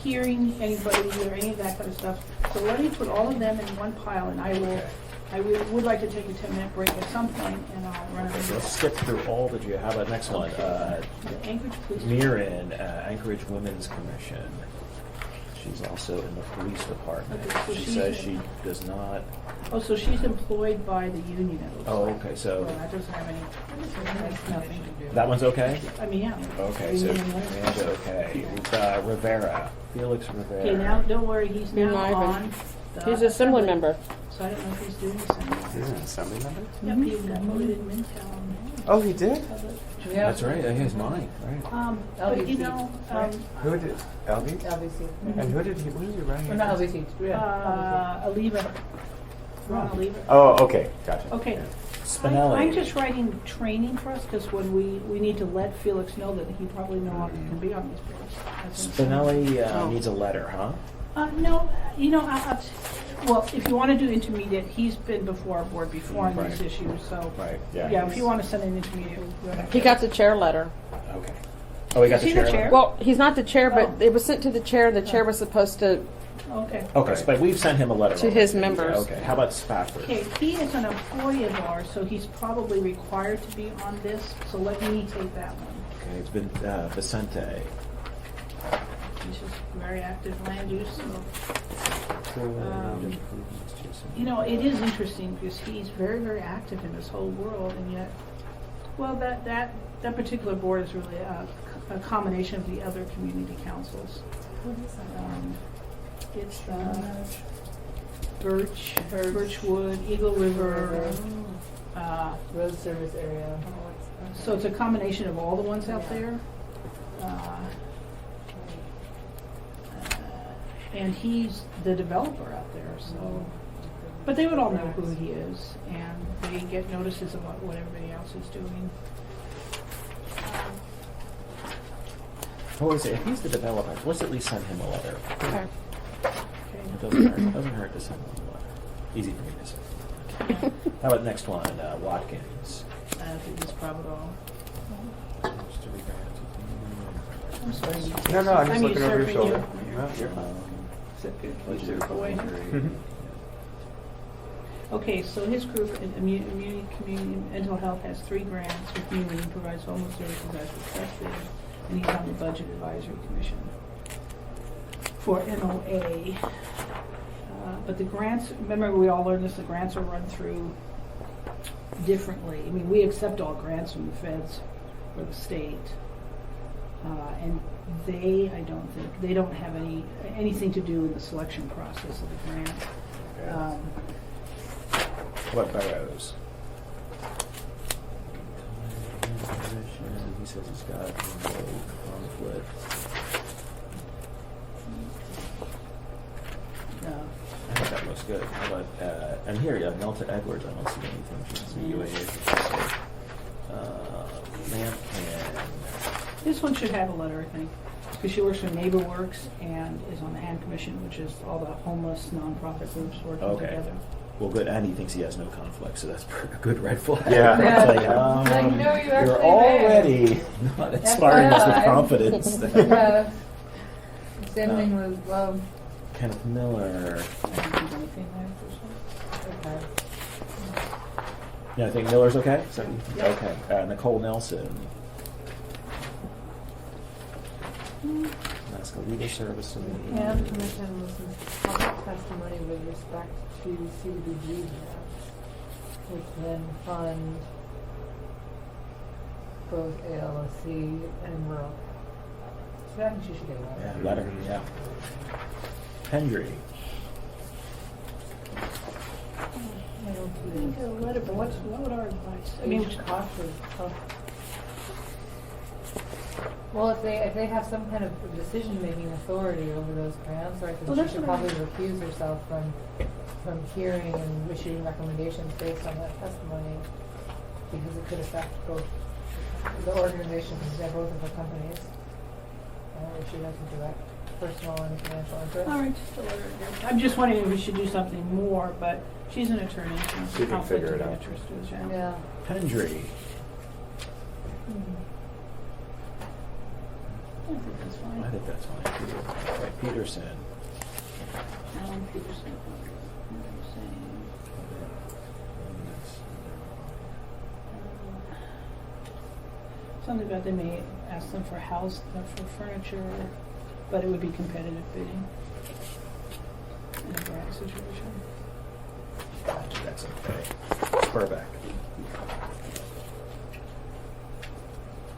hearing anybody or any of that kind of stuff. So let me put all of them in one pile, and I would like to take a 10-minute break at some point, and I'll run So over. let's skip through all that you. How about next one? The Anchorage Police. Mirren, Anchorage Women's Commission. She's also in the police department. Okay, so She she's says in- she does not. Oh, so she's employed by the union, it looks Oh, like. okay, so that doesn't have any, that's nothing. that one's okay. I mean, yeah. Okay, so Union women's- Amanda, okay. Rivera, Felix Rivera. Okay, now, don't worry, he's now Green Ivan. on. He's an assembly member. So I don't know if he's doing the same. He's an assembly member? Yep, he got voted in Midtown. Oh, he did? Yeah. That's right. He's mine. Right. But you LVC. know, Who did, LV? LVC. And who did he running Or not against? LVC. Yeah. Aliva. Ron Aliva. Oh, okay, gotcha. Okay. Spinelli. I'm just writing training for us, because when we need to let Felix know that he probably no longer can be on these boards. That's what I'm saying. Spinelli Oh. needs a letter, huh? No, you know, well, if you want to do intermediate, he's been before our board before on these Right. issues, so. Right. Yeah, if you want to send an intermediate, we'll go ahead. He got the chair letter. Okay. Oh, we got Is the he the chair. chair? Well, he's not the chair, but Oh. it was sent to the chair. The chair was supposed to. Okay. Okay, but we've sent him a letter To his already. members. Okay. How about Spafford? Okay, he is an employee of ours, so he's probably required to be on this, so let me take that one. Okay, it's been Vicente. He's just very active land use, so. You know, it is interesting because he's very, very active in this whole world, and yet, well, that particular board is really a combination of the other community councils. It's Birchwood, Eagle River. Road service area. So it's a combination of all the ones out there. And he's the developer out there, so. But they would all know who he is, and they get notices about what everybody else is doing. What was it? If he's the developer, let's at least send him a letter. Okay. It doesn't hurt to send him a letter. Easy for me to say. How about next one? Watkins. I think he's probably all. I'm sorry. No, I'm just I'm looking over your usurping shoulder. you. No, you're fine. Is that good? Usurp away. Okay, so his group, Immunity Community Mental Health, has 3 grants for community and provides homeless services as requested, and he's on the Budget Advisory Commission for NOA. But the grants, remember we all learned this, the grants are run through differently. I mean, we accept all grants from the feds or the state. And they, I don't think, they don't have anything to do with the selection process of the grant. What Burrows? He says he's got no conflict. I think that looks good. How about, and here, yeah, Nelta Edwards, I don't see anything. She's the UAA. Lampkin. This one should have a letter, I think, because she works for NeighborWorks and is on the HAN Commission, which is all the homeless nonprofit groups working Okay. together. Well, good, and he thinks he has no conflict, so that's a good red flag. Yeah. It's like, Like, no, you you're actually already not inspiring us with FYI. confidence. Standing was low. Kenneth Miller. I don't think anything there for sure. Okay. Yeah, I think Miller's okay? So, Yeah. okay. Nicole Nelson. That's the legal service to me. And commission listens to public testimony with respect to CDBG grants, which then fund both ALSC and rural. So I think she should get a letter. Yeah, letter, yeah. Hendry. I don't We can get a letter, but what would our advice? I mean, cautious. Well, if they have some kind of decision-making authority over those grants, or I Well, think she that's should what I- probably recuse herself from hearing and issuing recommendations based on that testimony, because it could affect both the organizations and both of the companies. If she has a direct personal and financial interest. all right, just a letter. I'm just wondering if we should do something more, but she's an attorney. She has She a can conflict figure of it out. interest with that. Yeah. Hendry. I think that's I fine. think that's fine too. All right, Peterson. Alan Peterson. Something about they may ask them for for furniture, but it would be competitive bidding in a grant situation. That's okay. Spurbeck.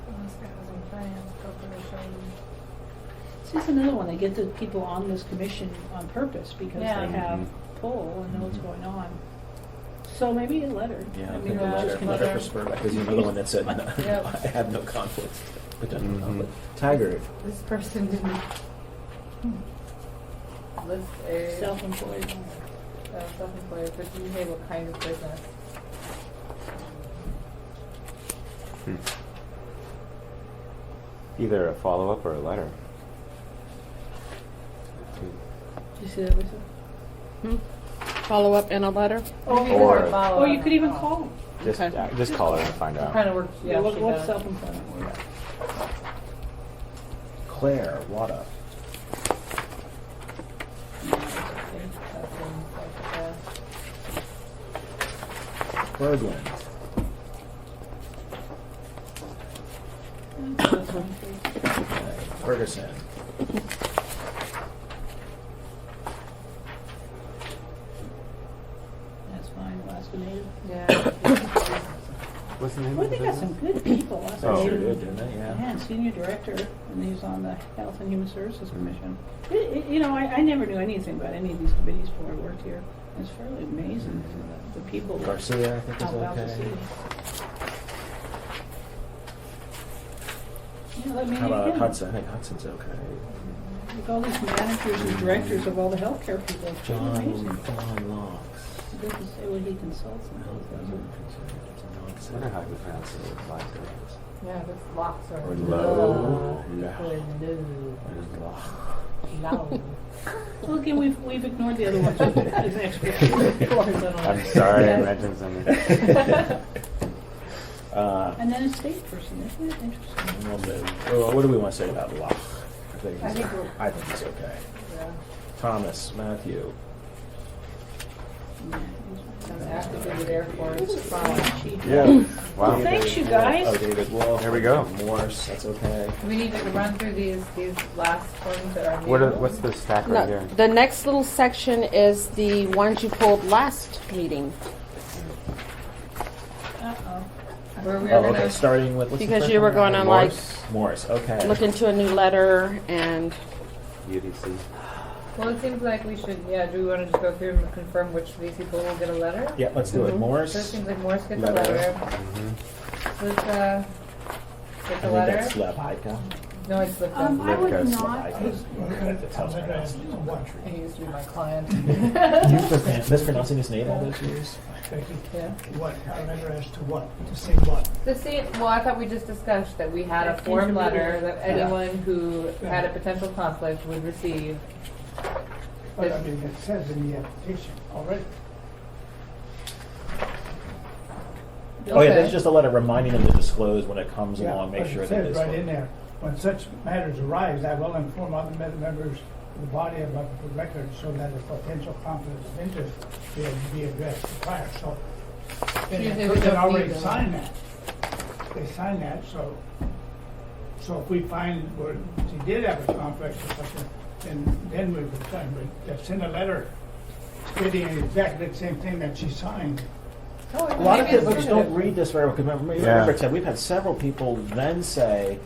Housing Finance Corporation. This is another one, they get the people on this commission on purpose because Yeah. they have pull and know what's going on. So maybe a letter. Yeah, I I think mean, a just letter consider- for Spurback is another one that said, Yep. I have no conflict, potential Mhm. conflict. Taggart, This person didn't list a Self-employed. self-employed, but do you say what kind of business? Either a follow-up or a letter. Did you see that, Lisa? Follow up in a letter? Or- Or you could even call them. Just, Okay. yeah, just call her and find out. Kind of works, yeah, she What's does. self-employment word? Claire, Wada, That seems like, Berglund, Ferguson, That's fine, Alaska Native. yeah. What's the name Well, of the they got some business? good people. Alaska Oh. sure Native. did, didn't they? Yeah. Yeah, and senior director, and he's on the Health and Human Services Commission. You know, I never knew anything about any of these committees before I worked here. It's fairly amazing, the people. Garcia, I think is out about the okay. city. Yeah, let me How about again, Hudson? I think Hudson's okay. Like all these managers and directors of all the healthcare people. It's pretty amazing. John Locks. It doesn't say what he consults and does, does it? I wonder how you pronounce it. Last name. Yeah, this locks are Or low. loud. Well, again, we've ignored the other ones as extra. I'm sorry I mentioned something. And then a state person, isn't it interesting? What do we want to say about Locke? I think I he's, think we're- I think he's okay. Yeah. Thomas, Matthew, I'm active in the Air Force. Chief. Yeah. Wow. Thanks, you guys. Oh, David Wolf. There we go. Morse, that's okay. We need to run through these last ones that are new. What's the stack right No, here? the next little section is the ones you pulled last meeting. Uh-oh. Where we Oh, are okay, gonna, starting with, what's the Because first you were one? going to like Morse, okay. look into a new letter and UDC. well, it seems like we should, yeah, do we want to just go through and confirm which of these people will get a letter? Yeah, let's do it. So it Morse. seems like Morse gets a Letter. letter. Mm-hmm. Luca gets I a think letter. that's Slavhajka. No, it's Luca. I would Livka. not. That's how it's pronounced. He used to be my client. You've mispronouncing his name all those years? Yeah. What, a letter as to what? To say what? The same, well, I thought we just discussed that we had a form letter that anyone who had a potential conflict would receive. But I mean, it says in the application already. Oh yeah, Okay. that's just a letter reminding them to disclose when it comes Yeah, along, make but sure it that says it's. right in there, when such matters arise, I will inform other members of the body about the record so that a potential conflict of interest will be addressed prior. So, and Usually the we person don't already need them. signed that. They signed that, so if we find where she did have a conflict or something, then we would sign, but send a letter stating exactly the same thing that she signed. Oh, A lot of maybe it's people just don't definitive. read this very well. Because remember, Yeah. Ted, we've had several people then say,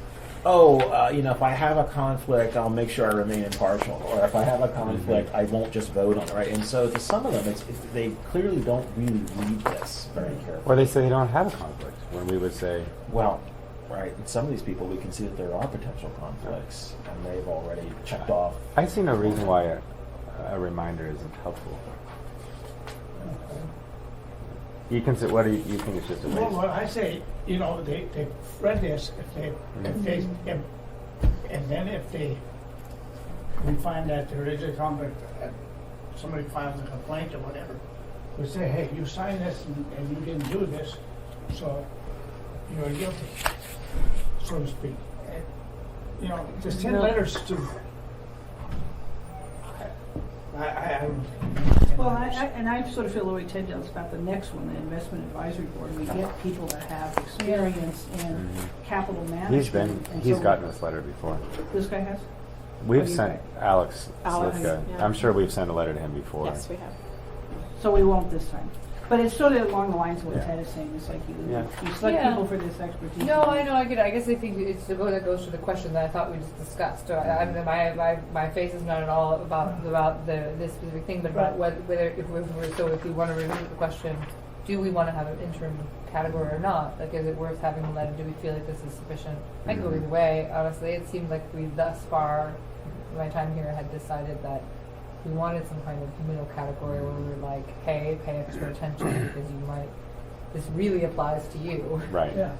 "Oh, if I have a conflict, I'll make sure I remain impartial," or "If I have a conflict, I won't just vote on it." Right? And so, to some of them, they clearly don't really read this very carefully. Or they say they don't have a conflict, when we would say, Well, right. And some of these people, we can see that there are potential conflicts, and they've already checked off. I see no reason why a reminder isn't helpful. You can say, what do you think it's just a Well, waste? I say, they read this, and then if we find that there is a conflict, somebody files a complaint or whatever, we say, hey, you signed this and you didn't do this, so you're guilty, so to speak. And, to send letters to, I don't. Well, I sort of feel the way Ted does about the next one, the investment advisory board. We get people that have experience in capital management. He's gotten this letter before. This guy has? We've do you sent Alex Alex, Slivka. yeah. I'm sure we've sent a letter to him before. yes, we have. So we won't this time. But it's sort of along the lines of what Yeah. Ted is saying, it's like Yeah. you select Yeah. people for this expertise. No, I know, I get it. I guess I think it's the that goes to the question that I thought we just discussed. So my face is not at all about this specific thing, but about whether if we want to remove the question, do we want to have an interim category or not? Like, is it worth having a letter? Do we feel like this is sufficient? I can go either way. Honestly, it seemed like we thus far, my time here, had decided that we wanted some kind of middle category where we were like, hey, pay extra attention because you might. This really applies to you. Right. Yeah,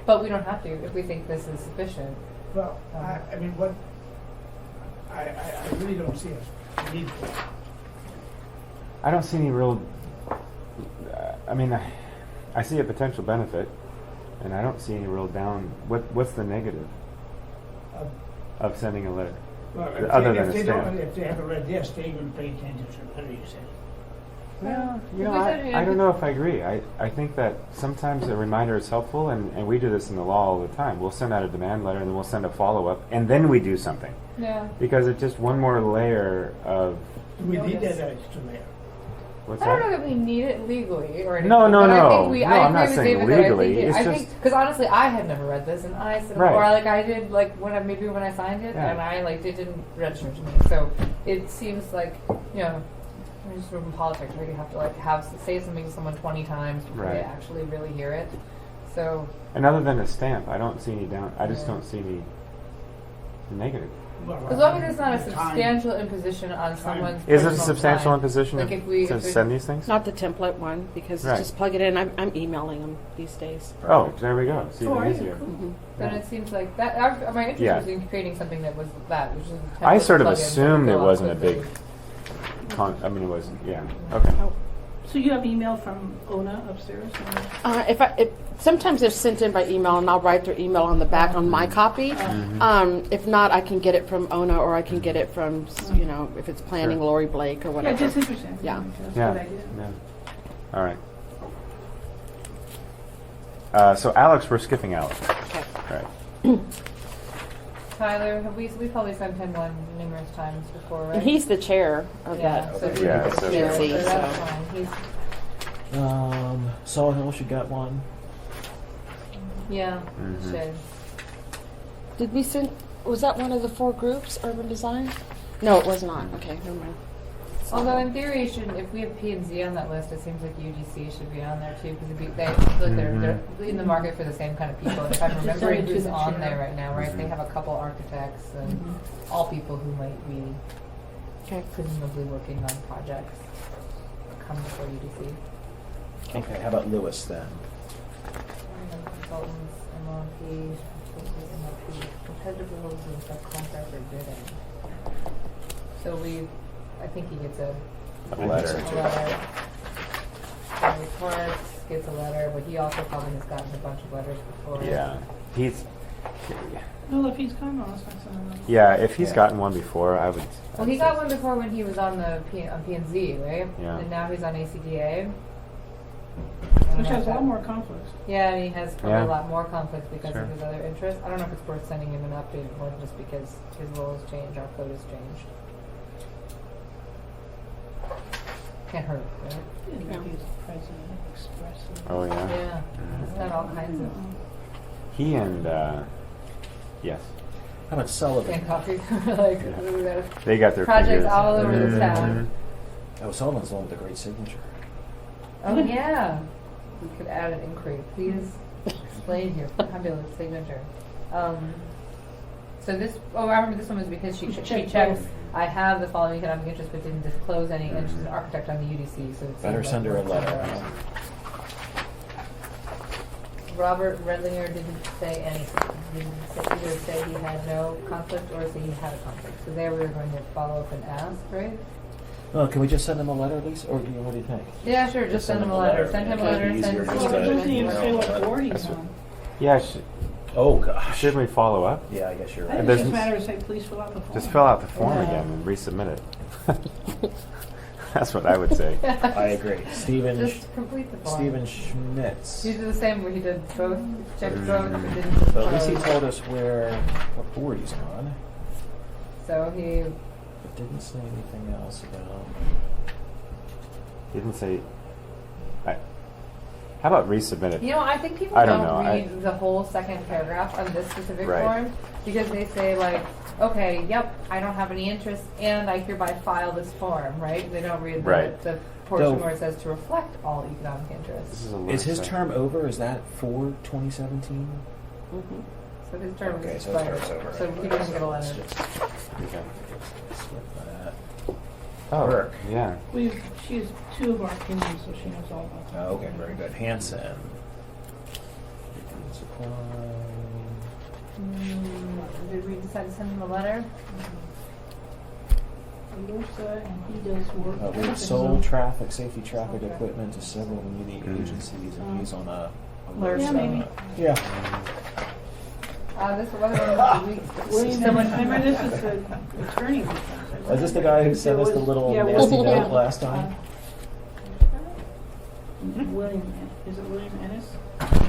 But we don't have to if we think this is sufficient. well, I mean, what, I really don't see a need for it. I don't see any real. I mean, I see a potential benefit, and I don't see any real down. What's the negative Uh, of sending a letter? Well, Other than a if they don't, stamp. if they haven't read this, they even pay attention to what you say. Well, you If know, we said- I don't know if I agree. I think that sometimes a reminder is helpful, and we do this in the law all the time. We'll send out a demand letter, and then we'll send a follow-up, and then we do something. Yeah. Because it's just one more layer of, Do we need Notice. that extra layer? what's I don't know that? that we need it legally or anything. No, no, but I no. think we, No, I I'm agree not with saying David that legally. It's I just- think because honestly, I had never read this, and I said, Right. or like I did, like when I signed it, Yeah. and I like it didn't register to me. So it seems like we're just from politics, right? You have to like say something to someone 20 times before they Right. actually really hear it. So And other than a stamp, I don't see any down. I just Yeah. don't see any negative. Well, as long as it's not a time. substantial imposition on someone's Is it a personal substantial time. imposition Like if we- to if we- send these things? Not the template one, because Right. just plug it in. I'm emailing them these days. Oh, there we go. It's Oh, are even you? easier. Mhm. Then Yeah. it seems like that. My interest Yeah. was in creating something that was that, which is. a I template sort of plugin that assumed would it go wasn't a off big. quickly. I mean, it wasn't. Yeah. Okay. So you have email from Ona upstairs? If sometimes they're sent in by email, and I'll write their email on the back on my copy. If not, I can get it from Ona, or I can get it from if it's planning, Sure. Lori Blake or Yeah, whatever. just interesting. Yeah. That's a Yeah. good idea. Yeah. All right. So Alex, we're skipping Alex. Okay. All right. Tyler, we probably sent him one numerous times before, right? And he's the chair of yeah, that. so he's Yeah, the so- chair, Busy, so that's so. fine. He's Solid Hill should got one. yeah, Mhm. should. Did we send? Was that one of the 4 groups? Urban design? No, it was not. Okay, never mind. Although in theory, if we have P and Z on that list, it seems like UGC should be on there too because they feel like they're in the market for the same kind of people. If I'm remembering who's on there right now, right? They have a couple architects and all people who might be Okay. presumably working on projects come before UGC. Okay, how about Lewis then? Consultants, MLP, competitive rules and subcontractor bidding. So I think he gets a A letter. letter. Charlie Parks gets a letter, but he also probably has gotten a bunch of letters before. Yeah. He's. Well, if he's gone, I'll send someone else. Yeah. If he's Yeah. gotten one before, I would. Well, he got one before when he was on the on P&Z, right? Yeah. And now he's on ACDA. Which has a lot more conflicts. Yeah, and he has probably Yeah. a lot more conflicts because Sure. of his other interests. I don't know if it's worth sending him an update or just because his role has changed, our code has changed. Can't hurt, right? Yeah. He's president of Express. Oh yeah. Yeah, he's done all kinds of He and. Yes. How about Sullivan? and coffee, like Yeah. we got They got their projects fingers. all over the Mhm. town. Oh, Sullivan's the one with the great signature. Oh yeah, we could add an inquiry. Please explain your fabulous signature. So this, I remember this one was because she checks. I have the following economic interest, but didn't disclose any. And she's an architect on the UDC, so it's Better send her a letter. Robert Redlinger didn't say anything. Either say he had no conflict or say he had a conflict. So there we were going to follow up and ask, right? Well, can we just send him a letter, Lisa? Or what do you think? Yeah, sure. Just send him a letter. Send him a letter. It'd be Send easier Well, just it to- doesn't even say what That's board he's what- on. Yeah. Oh gosh. Shouldn't we follow up? Yeah, I guess you're I right. think there's- it's just a matter of saying, please fill out the form. Just fill out the form Yeah. again and resubmit it. That's what I would say. I agree. Just complete the form. Stephen Schmitz. He did the same where he did both, checked both, but didn't But at least he disclose. told us what board he's on. So he, But didn't say anything else about. He didn't say. How about resubmit it? You know, I think people I don't don't know, read the whole second paragraph on this specific Right. form because they say like, okay, yep, I don't have any interest and I hereby file this form, right? They don't read Right. the portion So- where it says to reflect all economic This interests. is a Is his lot, term over? Is that for 2017? So his term Okay, is so his expired. term's over. So he doesn't get a Let's letter. just Okay. skip that. Oh, Work. yeah. She has two of our opinions, so she knows all about that. Oh, okay, very good. Hanson. Supply. Did we decide to send him a letter? Alyssa, and he does work. We sold traffic, safety traffic equipment to several unique Mm. agencies, and he's on a. Yeah, maybe. Yeah. This was one of the weeks. William, remember this is the attorney. Is this the guy who sent us the little Yeah, nasty William, note last time? William, is it William Ennis?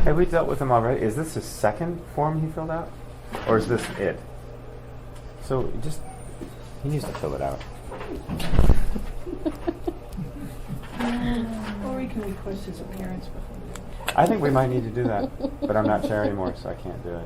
Have we dealt with him already? Is this his second form he filled out? Or is this it? So just, he needs to fill it out. Or we can request his appearance before. I think we might need to do that, but I'm not chair anymore, so I can't do it.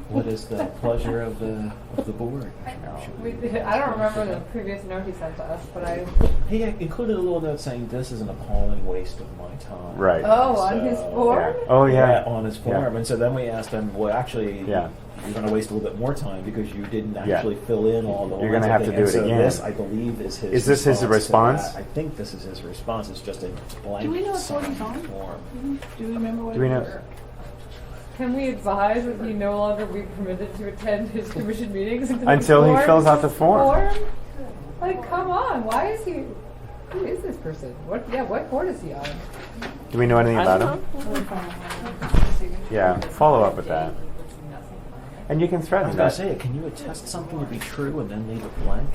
What is the pleasure of the board? I don't remember the previous note he sent to us, but I. He included a little note saying this is an appalling waste of my time. Right. Oh, on his So- form? Yeah. Oh, yeah. on his Yeah. form. And so then we asked him, well, actually, Yeah. you're going to waste a little bit more time because you didn't Yeah. actually fill in all the You're lines gonna have of to things. do it And so again. this, I believe, is his Is this his response? to that. I think this is his response. It's just a blank Do we know what signed he's on? form. Do you remember what? Do we know? Can we advise that he no longer be permitted to attend his commission meetings Until he fills out the form. Like, come on, why is he? Who is this person? What? Yeah, what board is he on? Do we know anything about him? Yeah, follow up with that. And you can I was threaten going that. to say, can you attest something to be true and then leave it blank?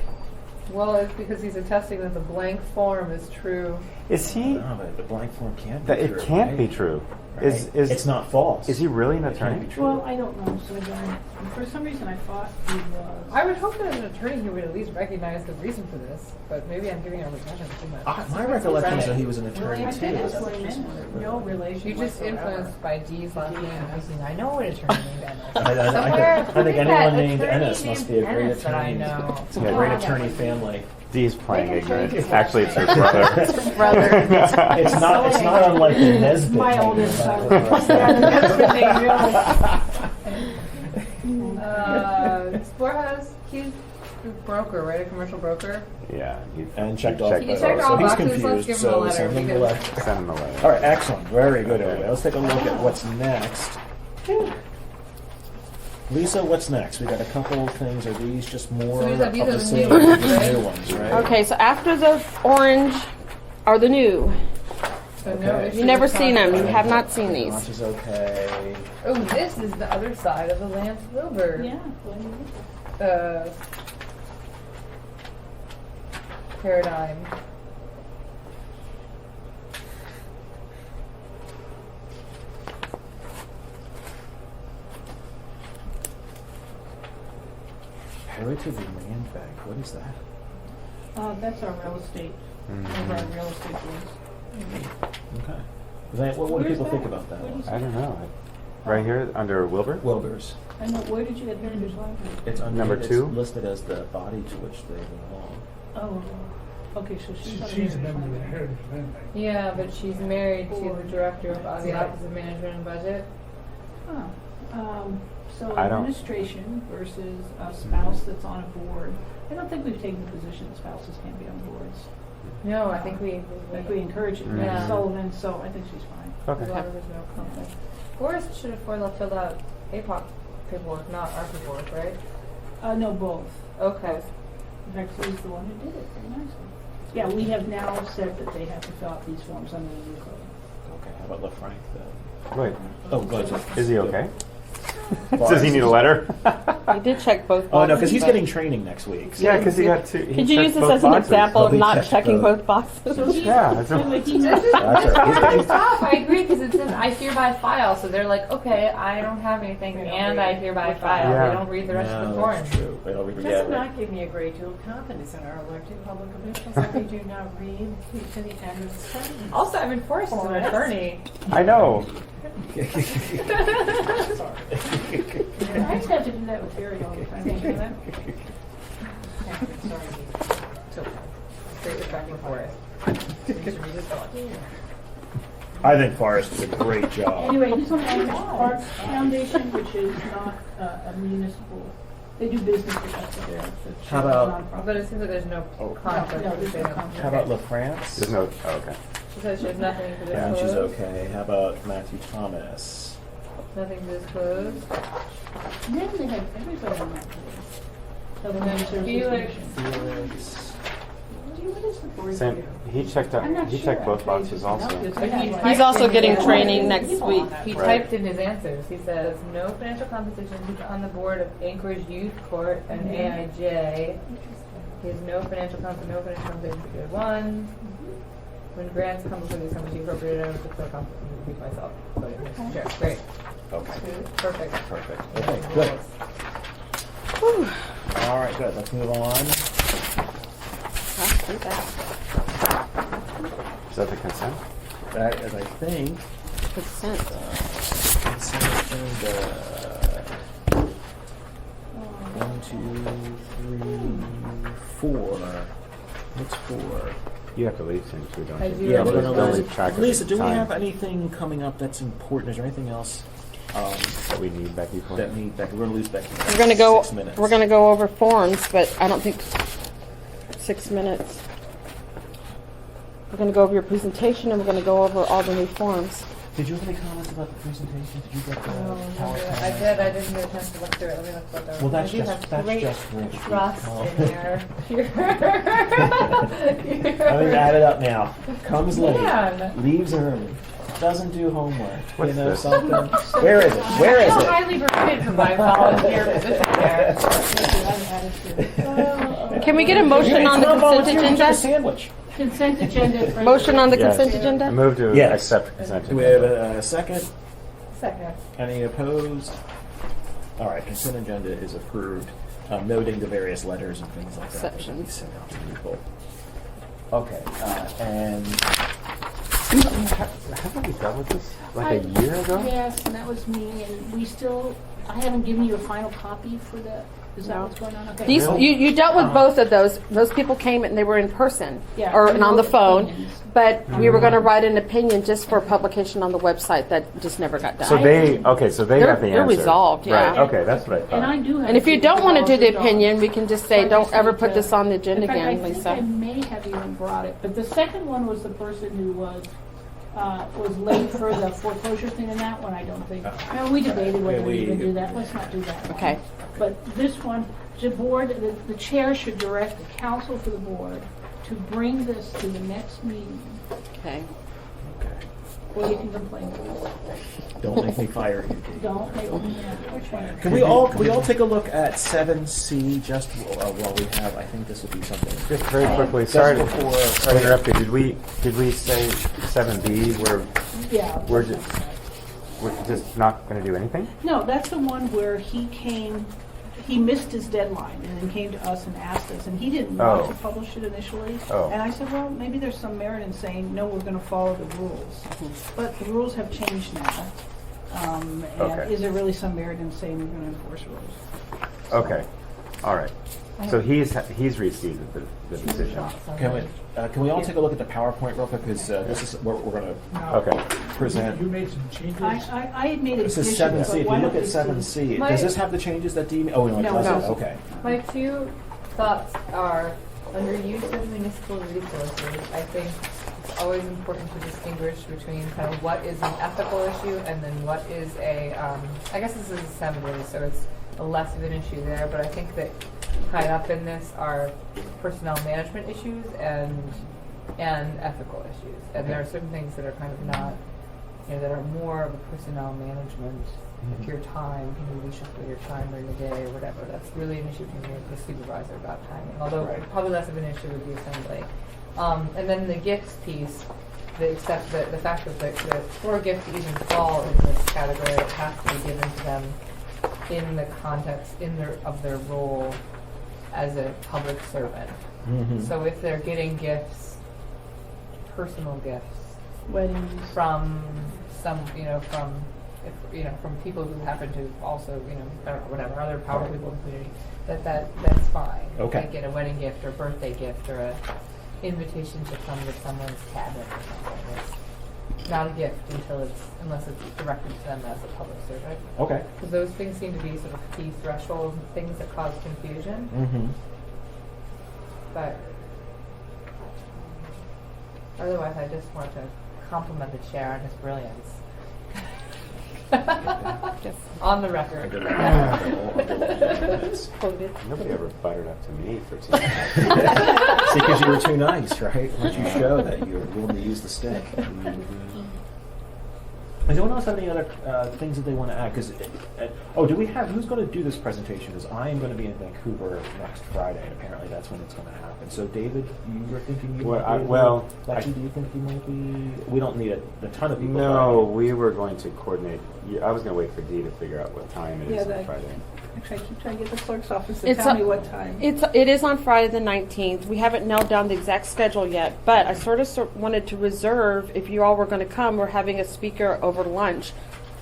Well, it's because he's attesting that the blank form is true. Is he? No, but the blank form can't be That true. it can't right? be true. Right? It's not false. Is he really an It can't attorney? be true. Well, I don't know. So for some reason, I thought he was. I would hope that as an attorney he would at least recognize the reason for this, but maybe I'm giving Reverend too much. My recollection is that he was an attorney I too. think it's William Ennis. No relation. You're just whatsoever. influenced by D's last name and thinking, I know an attorney named Ennis. I think anyone named Ennis must be a great Ennis that I attorney. know. It's a great attorney family. Dee's playing Making sure ignorant. he's Actually, it's her brother. Brother. It's not unlike the Nesbitt. My type oldest of son. brother. Borjas, he's a broker, right? A commercial broker. Yeah. And checked off. He checked all So he's boxes, let's confused. give him a So letter, send him the because- letter. Send him a letter. All right, excellent. Very good. Everybody. Let's take a look at what's next. Lisa, what's next? We got a couple things. Are these just more So these are of the the same? new ones, These are right? new ones, right? Okay, so after the orange are the new. So no Okay. issue You've never with seen them. You content. have not seen these. Launch is okay. Oh, this is the other side of the Lance Wilbur Yeah. paradigm. Heritage Land Bank. What is that? That's our real estate. One of our real estate boards. Okay. What do Where's people that? think about that Where one? is- I don't know. Right here under Wilbur? Wilbur's. I know. Where did you get Heritage Library? It's under, Number two? It's listed as the body to which they belong. Oh. Okay, so she's. on She's a Heritage member of the Library. Heritage Land Bank. Yeah, but she's married to the director of the Office of Management and Budget. Huh. So I don't- administration versus a spouse that's on a board. I don't think we've taken the position that spouses can't be on boards. No, I think we Like we encourage it. Mhm. Yeah. Sullivan, so I think she's fine. Okay. as long as there's no conflict. Forrest should have filled out APOC paperwork, not our paperwork, right? No, both. Okay. In fact, he's the one who did it very nicely. Yeah, we have now said that they have to fill out these forms under the new code. Okay, how about LaFranc then? Wait, Oh, good. is he okay? Does he need a letter? I did check both boxes. Oh, no, because he's but- getting training next week. Yeah, because he got two. he Could you checked use this both as an boxes. example of He not checked checking both. both boxes? Yeah, that's what- That's right. He's getting- Tough. I agree because it says I hereby file, so they're like, okay, I don't have anything, and I hereby file. Yeah. They don't read the rest of the No, form. that's true. They don't read Does yeah, it not give me a great deal of confidence in our elected public officials that they do not read to the end of the sentence? Also, I'm enforced as an Yes. attorney. I know. I just have to do that with Barry all the time. Don't you do that? So, straight with back and forth. I think Forrest did a great job. Anyway, this one is Arts Foundation, which is not a municipal, they do business with us, but they're a How about- nonprofit. But it seems like there's no Oh. conflict. No, there's no between them. conflict. How about LaFrance? There's no. Oh, okay. She says she has nothing to Yeah, disclose. she's okay. How about Matthew Thomas? Nothing to disclose. Then they have everybody on that list. Other than Services Felix. Commission. Felix. What is the board Same. do? He checked out. I'm not He sure. checked both boxes also. But He's also getting training next week. He Right. typed in his answers. He says, no financial compensation is on the board of Anchorage Youth Court and AIJ. He has no financial compensation for good one. When grants come before these companies, he appropriated items to clear conflict and repeat myself. Sure, great. Okay. Perfect. Perfect. Okay, good. All right, good. Let's move on. Let's do that. Is that the consent? That is, I think, Consent. consent agenda. 1, 2, 3, 4. What's 4? You have to leave soon, so we don't. I do. Yeah, we're Don't gonna lose track of Lisa, the do we time have anything coming up that's important? Is there anything else that we need Becky for? that need Becky? We're gonna lose Becky. in We're gonna go. 6 minutes. We're gonna go over forms, but I don't think 6 minutes. We're gonna go over your presentation, and we're gonna go over all the new forms. Did you have any comments about the presentation? Did you get the Oh, PowerPoint? I did. I didn't get a chance to look through it. Let me look at that. Well, that's I do just- have that's great just Rich. trust Oh. in your. I mean, add it up now. Comes late, Man. leaves early, doesn't do homework. What's you know this? something? Where is it? Where is I'm it? highly rated for my volunteer position there. Can we get a motion on the Come consent volunteer, get a agenda? sandwich. Consent agenda. for- Motion on the Yes. consent I agenda? move to Yes. accept consent. Do we have agenda. a second? Second. Any opposed? All right, consent agenda is approved, noting the various letters and things like that. that can be Exceptions. sent out to people. Okay, and Haven't we dealt with this like a year ago? Yes, and that was me, and we still, I haven't given you a final copy for the, is that No. what's going on? Okay. These, you dealt with both of those. Those people came and they were in person Yeah, or we and on the wrote phone. opinions. But we were going to write an opinion just for publication on the website. That just never got done. So they okay. So they They're- got the they're answer. resolved, yeah. Right. Okay, that's what I thought. And I do have. and if you don't want to do the $50 opinion, we can just say, I don't just ever need put to- this on the agenda In fact, again, I think Lisa. I may have even brought it, but the second one was the person who was late for the foreclosure thing, and that one I don't think, no, we debated whether we even do that, let's not do that one. Okay. But this one, the board, the chair should direct the counsel for the board to bring this to the next meeting, Okay. or you can complain. don't make me fire you. Don't make me, which one? Can we all take a look at 7C just while we have? I think this would be something. Just very quickly. Just Sorry before- to interrupt you. Did we say 7B? Yeah. We're just not going to do anything? No, that's the one where he missed his deadline and then came to us and asked us, and he didn't want Oh. to publish it initially. Oh. And I said, well, maybe there's some merit in saying, no, we're gonna follow the rules. But the rules have changed now. And Okay. is there really some merit in saying we're gonna enforce rules? Okay. All right. So he's received the decision. Can we all take a look at the PowerPoint real quick? Because this is what we're going to Okay. present. You made some changes. I had made This additions, is 7C. but If why you look don't at we 7C, My- does this have the changes that Dee? Oh, no, it No, doesn't. no. Okay. My two thoughts are, under use of municipal resources, I think it's always important to distinguish between kind of what is an ethical issue and then what is a, I guess this is assembly, so it's less of an issue there, but I think that tied up in this are personnel management issues and ethical issues. And there are certain things that are kind of not, that are more of a personnel management like your time, can you reshuffle your time during the day or whatever. That's really an issue between the supervisor about timing, although Right. probably less of an issue with the assembly. And then the gifts piece, the fact that for a gift to even fall in this category, it has to be given to them in the context of their role as a public servant. Mhm. So if they're getting gifts, personal gifts Weddings. from some, from people who happen to also, or whatever, other powerful people in the community, that's fine. Okay. They get a wedding gift or birthday gift or a invitation to come to someone's cabin or something. It's not a gift unless it's directed to them as a public servant. Okay. Because those things seem to be sort of key threshold things that cause confusion. Mm-hmm. But otherwise, I just want to compliment the chair on his brilliance. On the record. Nobody ever buttered up to me for too long. See, because you were too nice, right? Once you show that you're willing to use the stick. Does anyone else have any other things that they want to add? Because, do we have, who's going to do this presentation? Because I am going to be in Vancouver next Friday, and apparently that's when it's going to happen. So, David, you were thinking you might be Lexi, do you think you might be? We don't need a ton of people. No, we were going to coordinate. I was going to wait for Dee to figure out what time it is on Friday. Actually, I keep trying to get the clerk's office to It's tell a- me what time. It is on Friday the 19th. We haven't nailed down the exact schedule yet, but I sort of wanted to reserve, if you all were going to come, we're having a speaker over lunch.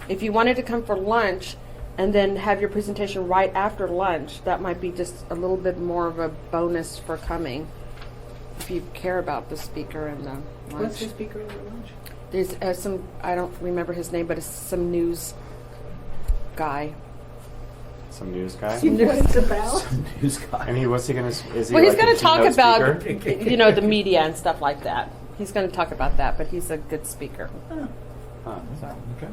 If you wanted to come for lunch and then have your presentation right after lunch, that might be just a little bit more of a bonus for coming, if you care about the speaker and the lunch. What's the speaker over lunch? There's some, I don't remember his name, but it's some news guy. Some news guy. See what it's about? News guy. And what's he going to? Is he Well, he's like a going to talk keynote about, speaker? the media and stuff like that. He's going to talk about that, but he's a good speaker. Huh. Okay.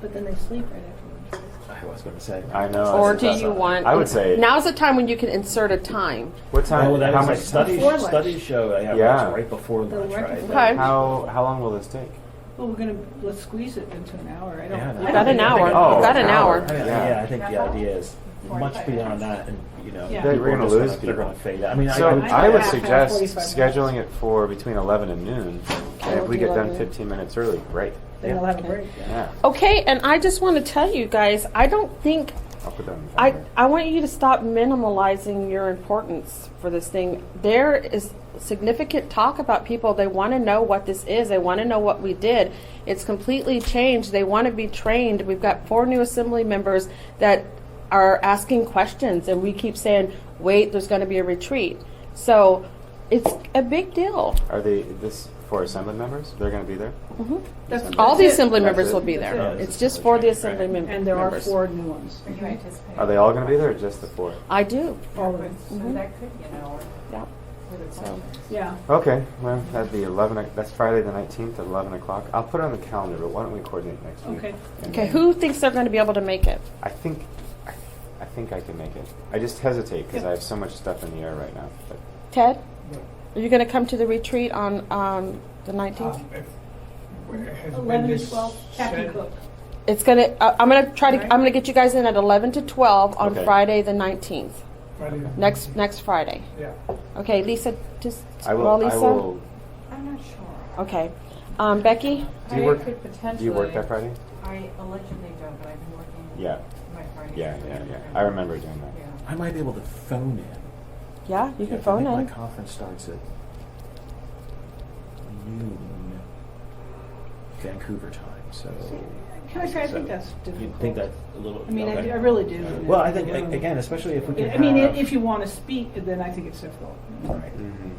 But then they sleep right afterwards. I was going to say. I know. Or that's- do that's you not- want? I would say. Now's the time when you can insert a time. What time? Oh, that how is much? like studies. Before lunch. Studies show they have Yeah. lunch right before The lunch, right right? before Okay. How long will this take? Well, let's squeeze it into an hour. I don't. Yeah, I no. don't About an think- hour. Oh, About an hour. Yeah. I think the idea is much beyond that, and Yeah. people We're gonna are just lose they're people. going to fade out. I mean, So I would I would half, suggest 45 scheduling it for between 11 and noon. And if we get done 15 minutes early, great. Then they'll have a break. Yeah, Okay, and I just want to tell you guys, I don't think I'll put that on the calendar. I want you to stop minimalizing your importance for this thing. There is significant talk about people. They want to know what this is. They want to know what we did. It's completely changed. They want to be trained. We've got 4 new assembly members that are asking questions, and we keep saying, wait, there's going to be a retreat. So it's a big deal. Are they this for assembly members? They're going to be there. That's All the it. assembly That's members it. will be That's there. it. It's just for the assembly Right. members. And there are 4 new ones. Are you anticipating? Are they all going to be there, or just the 4? I do. All of them. So that could be an hour Yeah. for the So- questions. Yeah. Okay, well that'd be 11. That's Friday the 19th at 11 o'clock. I'll put it on the calendar, but why don't we coordinate next week? Okay. And Okay, who thinks they're going to be able to make it? I think I can make it. I just hesitate because I have so much stuff in the air right now. But Ted? Are you going to come to the retreat on the 19th? It has been 11 to this 12, Captain said- Cook. It's gonna. I'm gonna try to. Right. I'm gonna get you guys in at 11 to 12 on Okay. Friday the 19th. Friday. Next Friday. Yeah. Okay, Lisa. Just I will. well, Lisa. I will. I'm not sure. Okay, Becky. Do you work? I could potentially. Do you work that Friday? I allegedly don't, but I've been working Yeah. my Friday. Yeah. I remember doing that. Yeah. I might be able to phone in. Yeah, you can I phone think in. My conference starts at noon Vancouver time, so. I think that's You difficult. think that's a little? I mean, okay. I really do. Well, I think again, especially if we can. I mean, have, if you want to speak, then I think it's difficult. Right. Mm-hmm.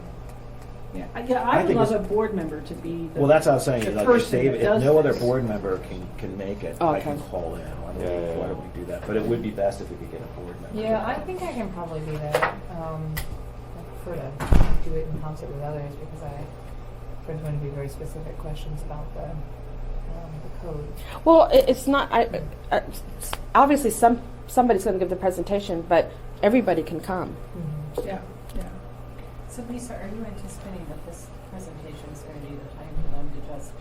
Yeah, I I would think love a it's- board member to be the. Well, that's what I was saying. the Is like person if, that if does no other this. board member can make it, I Okay. can call in. Yeah. Why don't we do that? But it would be best if we could get a board member. Yeah, I think I can probably be there. I prefer to do it in concert with others because there's going to be very specific questions about the code. Well, it's not. Obviously, somebody's going to give the presentation, but everybody can come. Yeah, yeah. So Lisa, are you anticipating that this presentation is going to be the time for them to just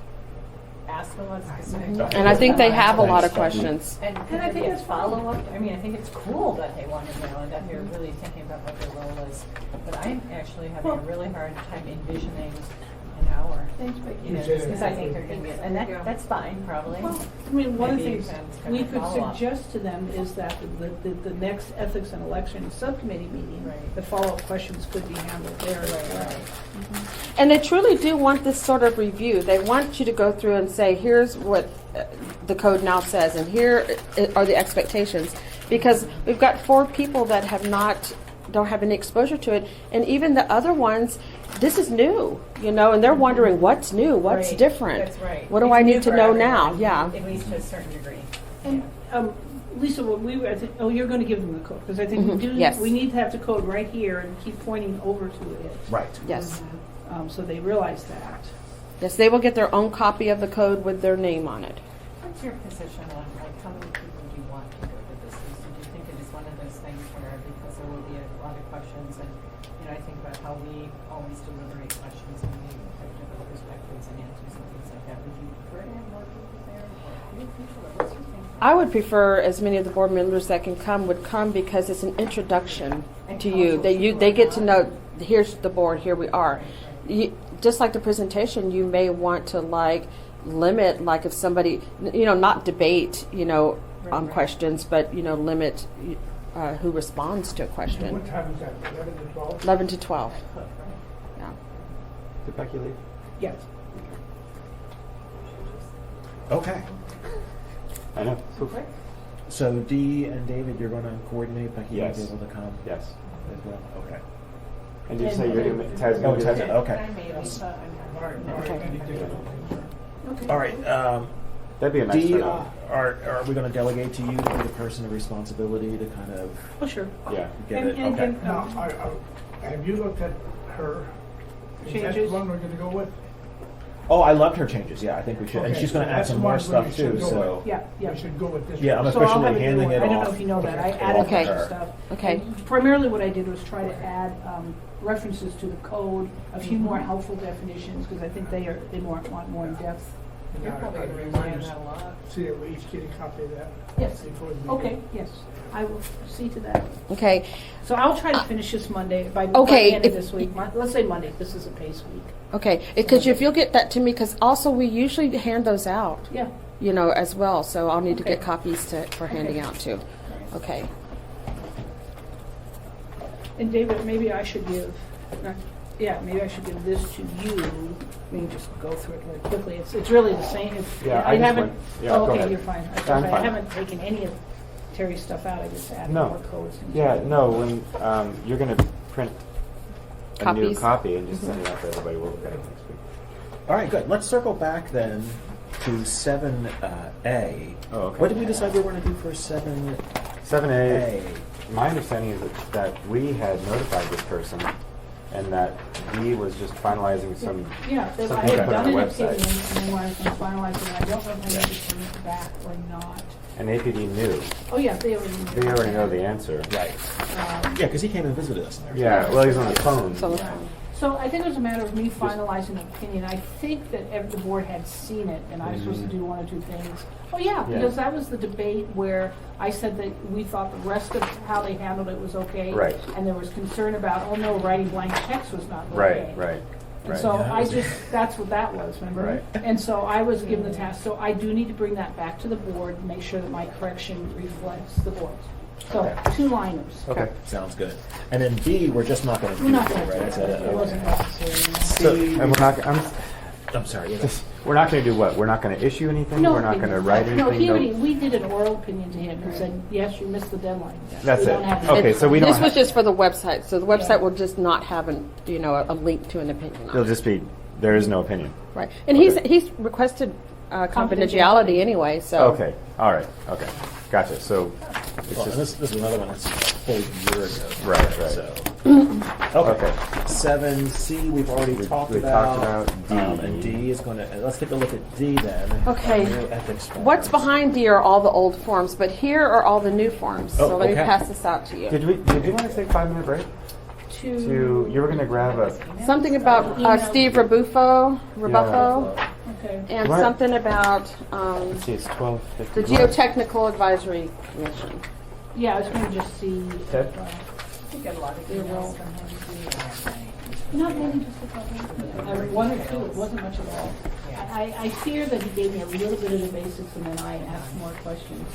ask them what specific questions. And I think they have a lot of Thanks, Stephanie. questions. And I think it's that's fine. follow-up. I mean, I think it's cool that they want to know and that they're really thinking about what their role is. But I'm actually having a really hard time envisioning an hour. Thanks, Becky. You know, just because I think they're going to be, and that's fine, probably. Well, I mean, one of the Maybe things that's kind we of could follow-up. suggest to them is that the next Ethics and Elections Subcommittee meeting, Right. the follow-up questions could be handled there as well. And they truly do want this sort of review. They want you to go through and say, here's what the code now says, and here are the expectations. Because we've got 4 people that don't have any exposure to it, and even the other ones, this is new, and they're wondering what's new, what's Right. different. That's right. What do It's I new need to for know now? everyone, Yeah. At least to a certain degree. And Lisa, what I think, you're going to give them the code, because I think we do. Yes. We need to have the code right here and keep pointing over to it, Right. Yes. so they realize that. Yes, they will get their own copy of the code with their name on it. What's your position on, like, how many people do you want to go to this? Do you think it is one of those things where, because there will be a lot of questions, and, I think about how we always deliberate questions and we have different perspectives and answers and things like that. Would you prefer to have more people there, or fewer people, or what's your thinking? I would prefer as many of the board members that can come would come, because it's an introduction to you. They get to know, here's the board, here we are. Just like the presentation, you may want to limit, like if somebody, not debate, on questions, but, limit who responds to a And question. what time is that, 11 to 12? 11 to 12. Yeah. Did Becky leave? Yes. Okay. I know. Poof. So Dee and David, you're going to coordinate. Becky, Yes. you'll be able to come Yes. as well. Okay. And did you say you're doing Ted's Oh, going to do Ted's it? okay. I may, Lisa, I'm not. All right, Okay. anything. Okay. All right. That'd be a nice Dee, turnout. are we going to delegate to you to be the person of responsibility to kind of Oh, sure. Yeah. get it? And- Okay. and- Now, have you looked at her? Is that Changes? the one we're gonna go with? Oh, I loved her changes. Yeah, I think we should. And Okay, she's going so to add that's some the more one stuff we should too. go So with. Yeah, yeah. We should go with this. yeah, I'm So I'll officially have it handing do it I don't off. know if you know that. I added a Okay. bunch of stuff. Okay. And primarily what I did was try to add references to the code, a few more helpful definitions, because I think they want more in depth. And You're I- probably I going to remind remind us- that a lot. See if we each get a copy of that. Yes. Before the meeting. Okay, yes. I will see to that. Okay. So I'll try to finish this Monday, by Okay, the end of if- this week. Let's say Monday, this is a pace week. Okay. Because if you'll get that to me, because also we usually hand those out, Yeah. as well. So I'll need to get Okay. copies for handing out too. Okay. And David, maybe I should give, maybe I should give this to you. We can just go through it really quickly. It's really the same. Yeah, I just haven't. went- yeah, Oh, go okay, ahead. you're fine. I'm I fine. haven't taken any of Terry's stuff out. I just added No. more codes. Yeah, no, when you're going to print a new Copies. copy and just send it out to everybody, we'll look at it next week. All right, good. Let's circle back then to 7A. Oh, okay. What did we decide we were going to do for 7A? 7A, my understanding is that we had notified this person and that he was just finalizing some, Yeah, I something had to put done on an the opinion website. and they wanted to finalize it. I don't know if I need to bring it back or not. And APD knew. Oh, yeah, they already knew. They already know the answer. Right. Yeah, because he came and visited us. There. Yeah, well, he's on the phone. So So I think it was a matter of me finalizing an opinion. I think that the board had seen it, and I was supposed to do one or two things. Oh, yeah, Yeah. because that was the debate where I said that we thought the rest of how they handled it was okay. Right. And there was concern about, oh, no, writing blank checks was not okay. Right. And so Yeah, I just, that's what that was, remember? Right. And so I was given the task, so I do need to bring that back to the board, and make sure that my correction reflects the board. So, Okay. 2-liners. Okay. Sounds good. And then B, we're just not going to do We're not it, going to right? do Is that it. It wasn't okay. necessary. So, C, and I'm sorry. we're not going to do what? We're not going to issue anything? No We're not going to opinions. write No, anything? we did an oral opinion to him and said, yes, you missed the deadline. That's We it. don't have to- Okay, so we don't This was have- just for the website, so the website Yeah. will just not have a link to an opinion on It'll it. just be, there is no opinion. Right. And Okay. he's requested confidentiality anyway, so. Okay, all right, okay. Gotcha, so it's Well, and just, this is another one that's a full year ago. Right. So. Okay. 7C, we've already talked we about. talked about D. And D is going to, let's take a look at D then. Okay. New ethics What's forms. behind D are all the old forms, but here are all the new forms. Oh, So let me okay. pass this out to you. did you want to take a 5-minute break? You were going to grab a, Something about Steve Rebuffo. Yeah. Okay. and What? something about Let's see, it's 12:50. the Geotechnical Advisory Commission. Yeah, I was gonna just see. Ted? if, I get a lot of Your emails role. from him too. Not many, just a couple. One or two, it wasn't much at all. I fear that he gave me a little bit of the basics and then I asked more questions.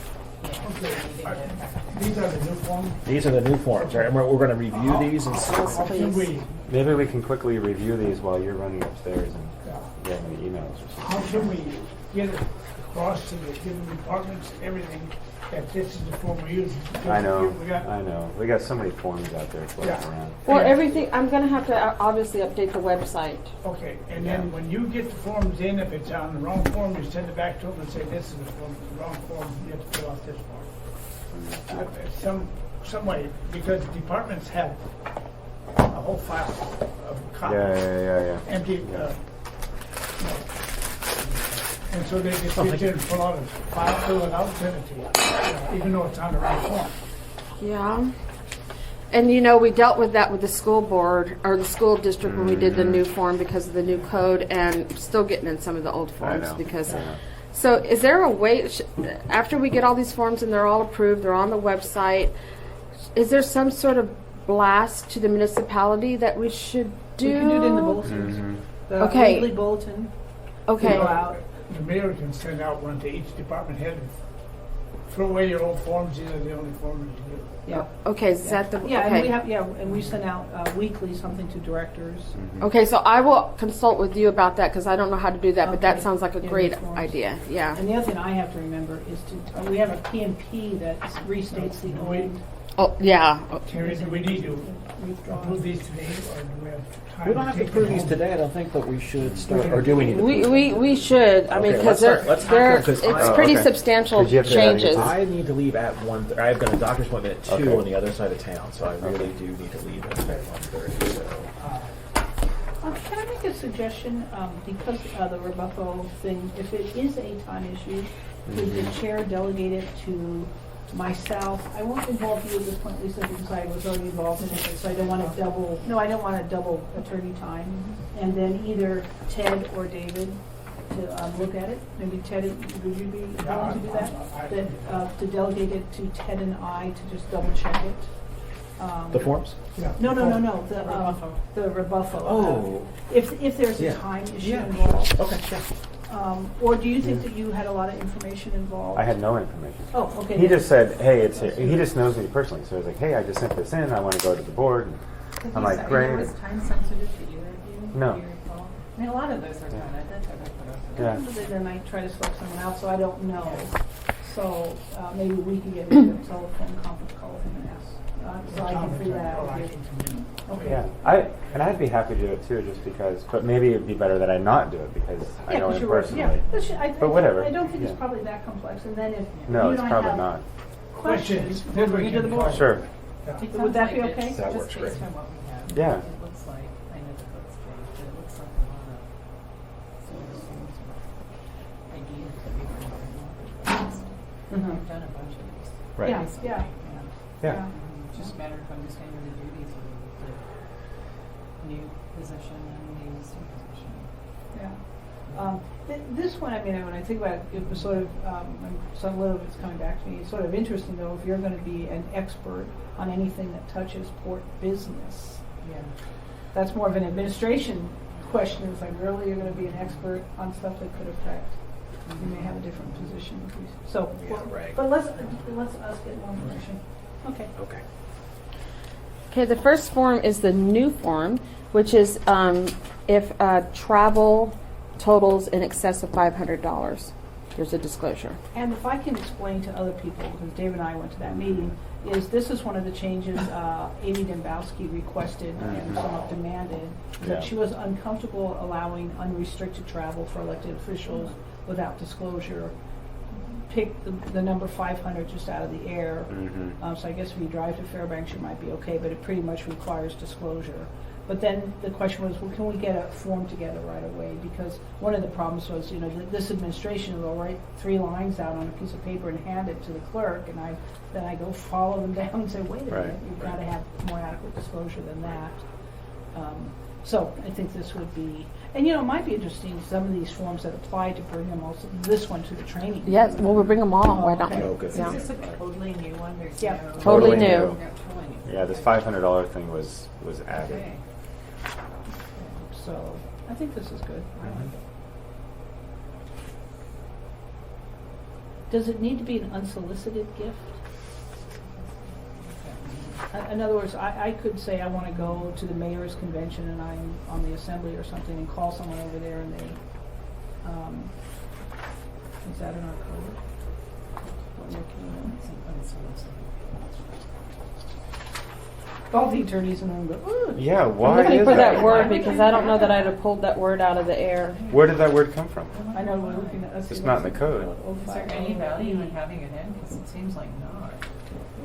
These are the new forms. These are the new forms, right? And we're going to review these and see. How should we, Maybe we can quickly review these while you're running upstairs and get any emails or something. how should we get it across to the different departments, everything, that this is the form we use? I know, We got, I know. We got so many forms out there floating Yeah. around. Well, everything, I'm gonna have to obviously update the website. okay, and then when you get the forms in, if it's on the wrong form, you send it back to them and say, this is the form, the wrong form, you have to fill out this form. Some way, because departments have a whole file of copies. Yeah. Empty, you know. And so they just get in, fill out a file, fill it out, send it to you, even though it's on the right form. Yeah. And you know, we dealt with that with the school board or the school district when we did the new form because of the new code and still getting in some of the old forms know. because. I know. So is there a way, after we get all these forms and they're all approved, they're on the website, is there some sort of blast to the municipality that we should do? We can do it in the bulletins. The Okay. weekly bulletin. Okay. Go out. The mayor can send out one to each department head and throw away your old forms, these are the only forms you do. Yeah. Okay, is that the, Yeah, and we okay. have, and we send out weekly something to directors. Okay, so I will consult with you about that because I don't know how to do that, but that Okay. sounds like a Yeah, great these forms. idea. Yeah. And the other thing I have to remember is to, we have a PMP that restates the old Oh, yeah. Terry, do we need to withdrawal. approve these today, or do we have time? We don't have to take approve them these home? today. I don't think that we should start, or do we need to? We should. I mean, Okay, because let's they're tackle this. it's Oh, pretty okay. substantial Did you have to add changes. anything? I need to leave at 1:30. I've got a doctor's appointment at 2 Okay. on the other side of town, so I really do need to leave at 1:30. So. Can I make a suggestion, because the rebuffo thing, if it is a time issue, could the chair delegate it to myself? I won't involve you at this point, Lisa, because I was already involved in it, so I don't want to I don't want to double attorney time. And then either Ted or David to look at it. Maybe Ted, would you be willing to do that? That, to delegate it to Ted and I to just double check it. The forms? Yeah. No, the rebuffo. Oh. If there's a Yeah. time issue Yeah. involved. Okay. Yeah. Or do you think that you had a lot of information involved? I had no information. Oh, okay. He just said, "Hey, it's here." He just knows me personally, so he's like, "Hey, I just sent this in. I want to go to the board." And I'm like, "Great." Was time sensitive to either of you? No. Do you recall? I mean, a lot of those are done. That's how they put us. Yeah. Then I try to select someone else, so I don't know. So maybe we can get a telephone conference call with him and ask. So I can figure that out with you. Okay. Yeah, I'd be happy to do it too, just because. But maybe it'd be better that I not do it because I know him personally. But whatever. I don't think Yeah. it's probably that complex. And then if No, you it's and I probably have not. questions, Then we'll we bring it to the can board. talk. Sure. Yeah. Would that be okay? That Just works based great. on what we have. Yeah. It looks like, I know the book's changed, but it looks like a lot of solutions or ideas that we were working on. Mhm. We've done a bunch of these. Right. Yeah, yeah. Yeah. It's just a matter of understanding the duties of the new position and the supervision. Yeah. This one, I mean, when I think about it, it was sort of, some little of it's coming back to me, it's sort of interesting though, if you're going to be an expert on anything that touches port business. Yeah. That's more of an administration question. It's like, really, you're going to be an expert on stuff that could affect. You may have a different position. So, Yeah, right. but let's us get more information. Okay. Okay. Okay, the first form is the new form, which is if travel totals in excess of $500. There's a disclosure. And if I can explain to other people, because Dave and I went to that meeting, is this is one of the changes Amy Dembowski requested and somewhat demanded, Yeah. that she was uncomfortable allowing unrestricted travel for elected officials without disclosure. Pick the number 500 just out of the air. So I guess if you drive to Fairbanks, you might be okay, but it pretty much requires disclosure. But then the question was, well, can we get a form together right away? Because one of the problems was, this administration will write 3 lines out on a piece of paper and hand it to the clerk, and then I go follow them down and say, wait a minute, you've got to have more adequate disclosure than that. So I think this would be, And it might be interesting, some of these forms that apply to bring them also, this one to the training. Yes, well, we'll bring them all. Why not? Okay. Oh, good. Yeah. Is this a totally new one? There's Yeah. no. Totally new. No, totally new. Yeah, this $500 thing was added. Okay. So, I think this is good. I like it. Does it need to be an unsolicited gift? In other words, I could say I want to go to the mayor's convention and I'm on the assembly or something and call someone over there and they, is that in our code? What they're doing? All the attorneys in the room go, ooh. Yeah, I'm why looking is for that that? word because I don't know that I'd have pulled that word out of the air. Where did that word come from? I know we're looking at. It's not in the code. Is there any value in having it in? Because it seems like not.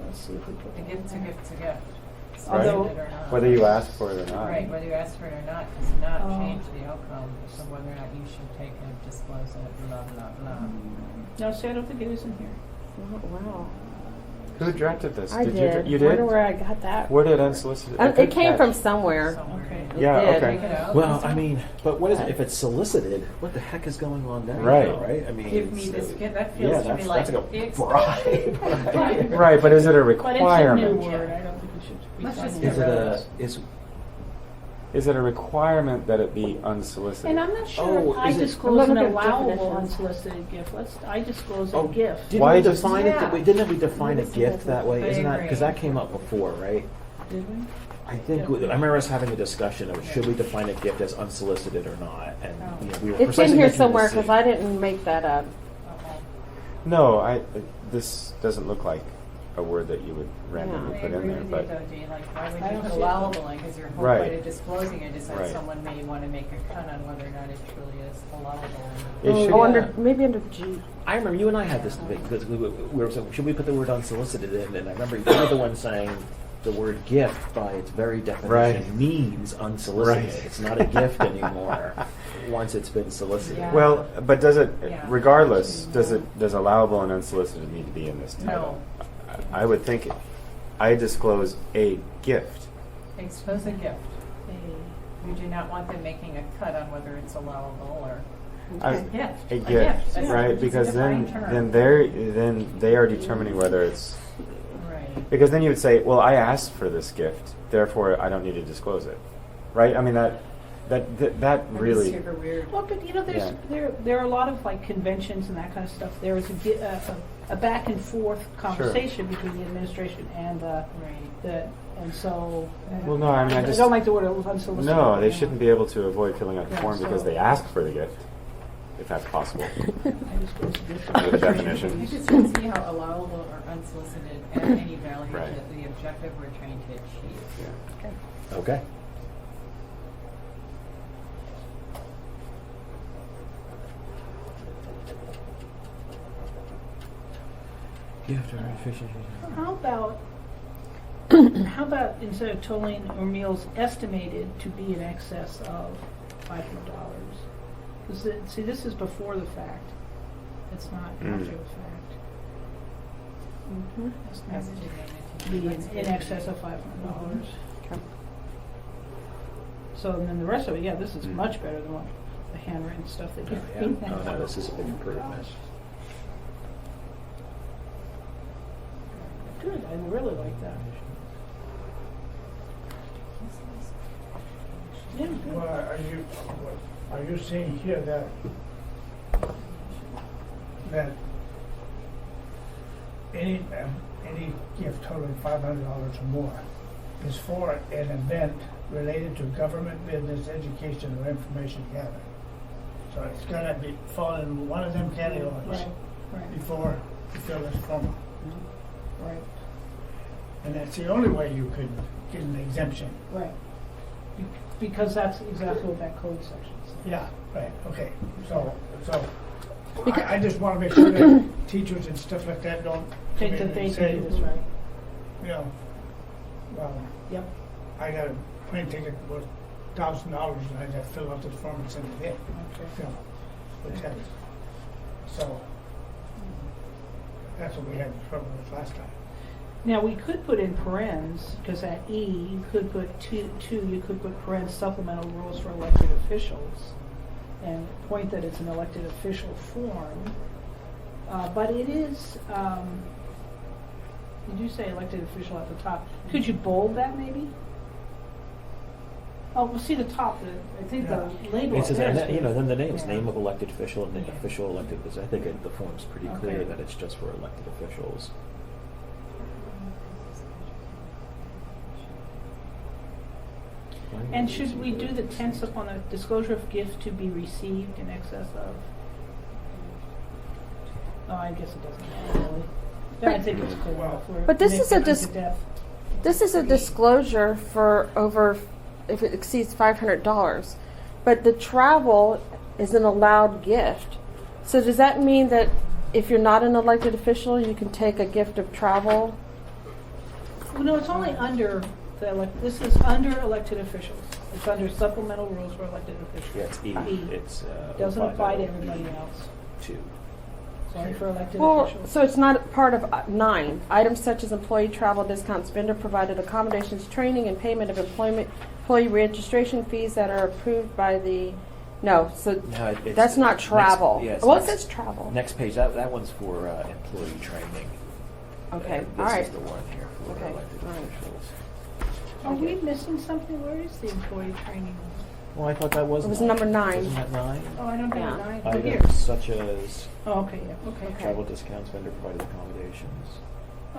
Let's see if we put A that gift's a in. gift's a gift. Although- Solicited or not. Whether you ask for it or not. Right, whether you ask for it or not does not Oh. change the outcome. So whether or not you should take it, disclose it, blah, blah, blah. No, see, I don't think it is in here. Wow. Who drafted this? I did. did. You did? Wonder where I got that. Where did unsolicited? It Good came catch. from somewhere. Somewhere. Okay. It Yeah, did. okay. Take it out. Well, I mean, but what is it? If it's solicited, what the heck is going on there? Right. Right. I mean, Give me it's, this gift. That yeah, feels to me that's like like the a extent. bribe. Right, but is it a But it's a new requirement? word, I don't think it should be. Let's just done get Is in it rid of here. a is Is it a requirement that it be unsolicited? And I'm not sure Oh, if I is it- disclose I'm an looking at allowable definitions. unsolicited gift. I disclose a Oh, gift. Didn't Why we just- define it? Yeah. Didn't we define a What is gift it? that way? I Isn't that agree. because that came up before, right? Did we? I think I remember us having a discussion of should we define a gift as unsolicited or not, and Oh. we were It's precisely in here making the somewhere because decision. I didn't make that up. Uh-oh. No, this doesn't look like a word that you would randomly I put agree in there. with you But though, Dee, like, why I would don't you put see it. allowable in, because your whole Right. point of disclosing it is that Right. someone may want to make a cut on whether or not it truly is allowable. It should- Oh, under maybe under G. I remember you and I had this debate because we were saying, should we put the word unsolicited in? And I remember you were the one saying the word gift, by its very definition, Right. means unsolicited. Right. It's not a gift anymore once it's been solicited. Yeah. Well, but does it, Yeah. regardless, does allowable and unsolicited need to be in this title? I would think I disclose a gift. Expose a gift. You do not want them making a cut on whether it's allowable or. I- A gift. A gift, That's- right? it's a Because then, defined term. then they are determining whether it's, Right. because then you would say, well, I asked for this gift, therefore I don't need to disclose it, right? I mean, that That'd be really, super weird. Well, but Yeah. there are a lot of like conventions and that kind of stuff. There is a back and forth conversation between the administration and Right. and so. Well, no, I mean, I just- don't like the word unsolicited. no, they shouldn't be able to avoid filling out the Yeah, form because so- they asked for the gift, if that's possible. I just go to this- Under the definition. You just don't see how allowable or unsolicited add any value Right. to the objective we're trying to achieve. Yeah. Okay. Gift or efficiency. How about instead of totaling or meals estimated to be in excess of $500? Because see, this is before the fact. It's not after the fact. Estimated to be in excess of $500. Okay. So and then the rest of it, yeah, this is much better than what the handwritten stuff they Oh, give. yeah. Oh, no, this is a big improvement. Good, I really like that. Yeah, good. Well, are you saying here that any gift totaling $500 or more is for an event related to government, business, education, or information gathering? So it's gonna be fall in one of them categories Right, before you fill this form out. right, And that's the only way you could get an exemption. right. Because that's exactly what that code section says. Yeah, right, okay, so, Because- I just wanna make sure that teachers and stuff like that don't Think come in that they and can say, do this right. you know, well, Yep. I got a plane ticket worth $1,000 and I just fill out this form and send it in. Okay. You know, which had, so, that's what we had trouble with last time. Now, we could put in parens, because at E, you could put two, you could put parens supplemental rules for elected officials, and point that it's an elected official form. But it is, you do say elected official at the top. Could you bold that maybe? Oh, well, see the top, I think the label It up says, there and is that, you know, then the names, yeah. name of elected official and the official elected, I think the form's pretty clear Okay. that it's just for elected officials. And should we do the tense upon a disclosure of gift to be received in excess of? Oh, I guess it doesn't matter really. I think it's clear enough. We're But this is a nitpicking to death. This is a disclosure for over, if it exceeds $500. But the travel is an allowed gift. So does that mean that if you're not an elected official, you can take a gift of travel? Well, no, it's only under this is under elected officials. It's under supplemental rules for elected officials. Yeah, it's E. E. It's, Doesn't apply to 50E2. everybody else. 2. It's only for elected Well, officials. so it's not part of 9. Items such as employee travel discounts, vendor provided accommodations, training, and payment of employee registration fees that are approved by the. No, so No, it's that's not next- travel. yeah, it's Well, it next- says travel. Next page, that one's for employee training. Okay, This all right. is the one here for Okay, elected all right. officials. Are we missing something? Where is the employee training? Well, I thought that was It was 9. number 9. Isn't that 9? Oh, I don't have Yeah. it 9. Oh, here. Items such as Oh, okay, yeah, okay. travel discounts, vendor provided accommodations.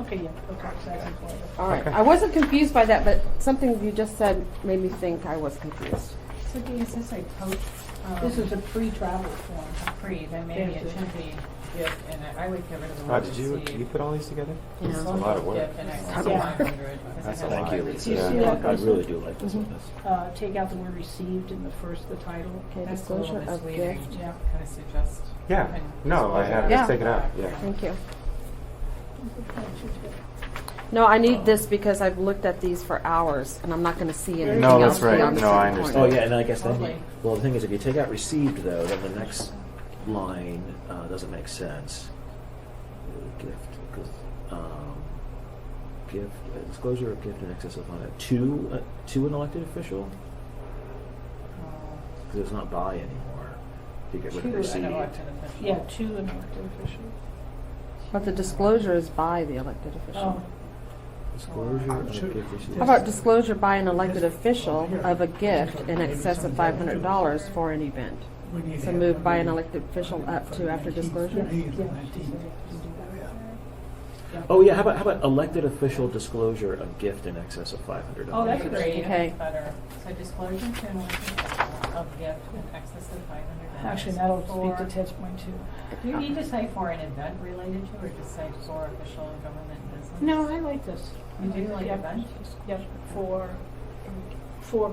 Okay, yeah, okay, so that's employee. All right. Okay. I wasn't confused by that, but something you just said made me think I was confused. So Dee, is this a post? This is a pre-travel form. a pre, then maybe it should be gift, and I would get rid of the word Did you receive. put all these together? Yeah. It's a lot of work. Gift in excess of Yeah. 500, because That's it a has lot. Thank you, to be Lisa. You see Yeah. that, I Lisa? really do like this one. Take out the word received in the title. Okay, That's a little disclosure of misleading. gift. Yeah. Kind of suggest. Yeah. No, I have Yeah. just taken out. Yeah. Thank you. No, I need this because I've looked at these for hours and I'm not going to see anything No, else that's right. beyond the No, I second point. understand. Oh, yeah, and I guess then, Totally. well, the thing is, if you take out received, though, then the next line doesn't make sense. Gift, because, gift, disclosure of gift in excess of 500 to an elected official? Because it's not by anymore. If you get rid of To an received. elected official. Yeah, to an elected official. But the disclosure is by the elected official. Oh, Disclosure of gift received. How about disclosure by an elected official of a gift in excess of $500 for an event? So move by an elected official up to after disclosure? Oh, yeah, how about elected official disclosure of gift in excess of $500? Oh, that's a Great, great. Okay. that's better. So disclosure to an elected official of gift in excess of $500. Actually, that'll speak to For- Ted's point too. Do you need to say for an event related to, or just say for official and government business? No, I like this. You do like Yep. event? Yep,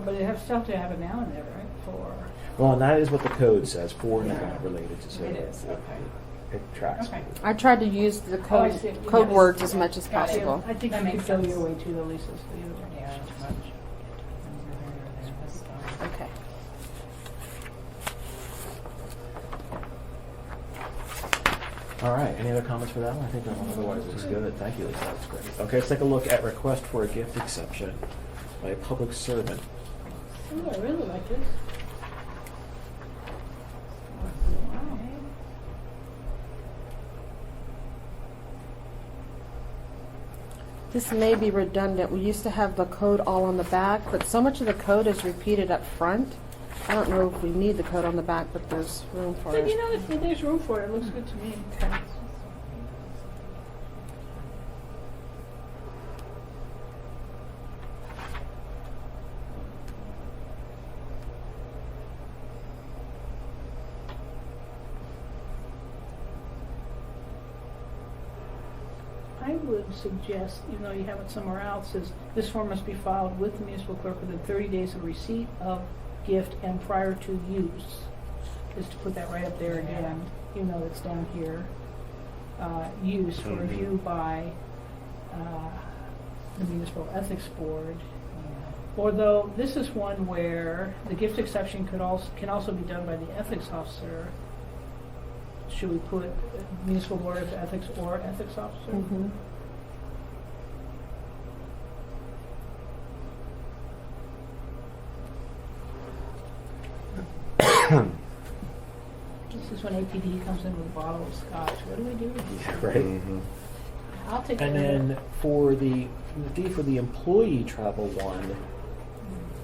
but it has still to have a noun in there, right? For. Well, and that is what the code says, for an event related to, so It is, okay. it tracks. Okay. I tried to use the Oh, I code, see. code Yes. words as much as Got it. possible. I think That you makes could go sense. your way too, though, Lisa. So you don't- Yeah, as much. That's fine. Okay. All right, any other comments for that one? I think that one otherwise looks good. Thank you, Lisa, that's great. Okay, let's take a look at request for a gift exception by a public servant. Oh, I really like this. This may be redundant. We used to have the code all on the back, but so much of the code is repeated up front. I don't know if we need the code on the back, but there's room for But you it. know, if there's room for it. It looks good to me. I would suggest, even though you have it somewhere else, is this form must be filed with the municipal clerk within 30 days of receipt of gift and prior to use. Just to put that right up there again, even though it's down here. Use for review by the municipal ethics board. Although this is one where the gift exception can also be done by the ethics officer. Should we put municipal board of ethics or ethics officer? Mhm. This is when APD comes in with a bottle of scotch. What do we do with these? Right. Mhm. I'll take And care of it. then for the employee travel one,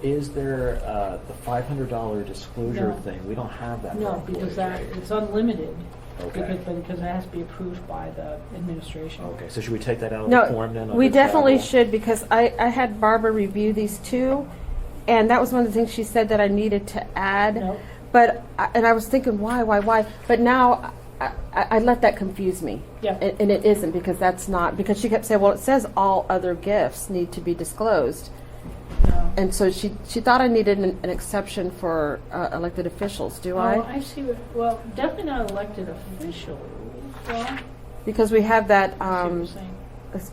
is there the $500 disclosure No. thing? We don't have that. for No, employees, because that, right? it's unlimited. Okay. Because it has to be approved by the administration. Okay, so should we take that out of the form then? No, we under definitely travel? should, because I had Barbara review these two, and that was one of the things she said that I needed to add. No. But, and I was thinking, why? But now, I let that confuse me. Yeah. And it isn't, because that's not, because she kept saying, well, it says all other gifts need to be disclosed. No. And so she thought I needed an exception for elected officials, do Oh, I? I see what, well, definitely not elected officials. Well, I see Because we have that what you're saying.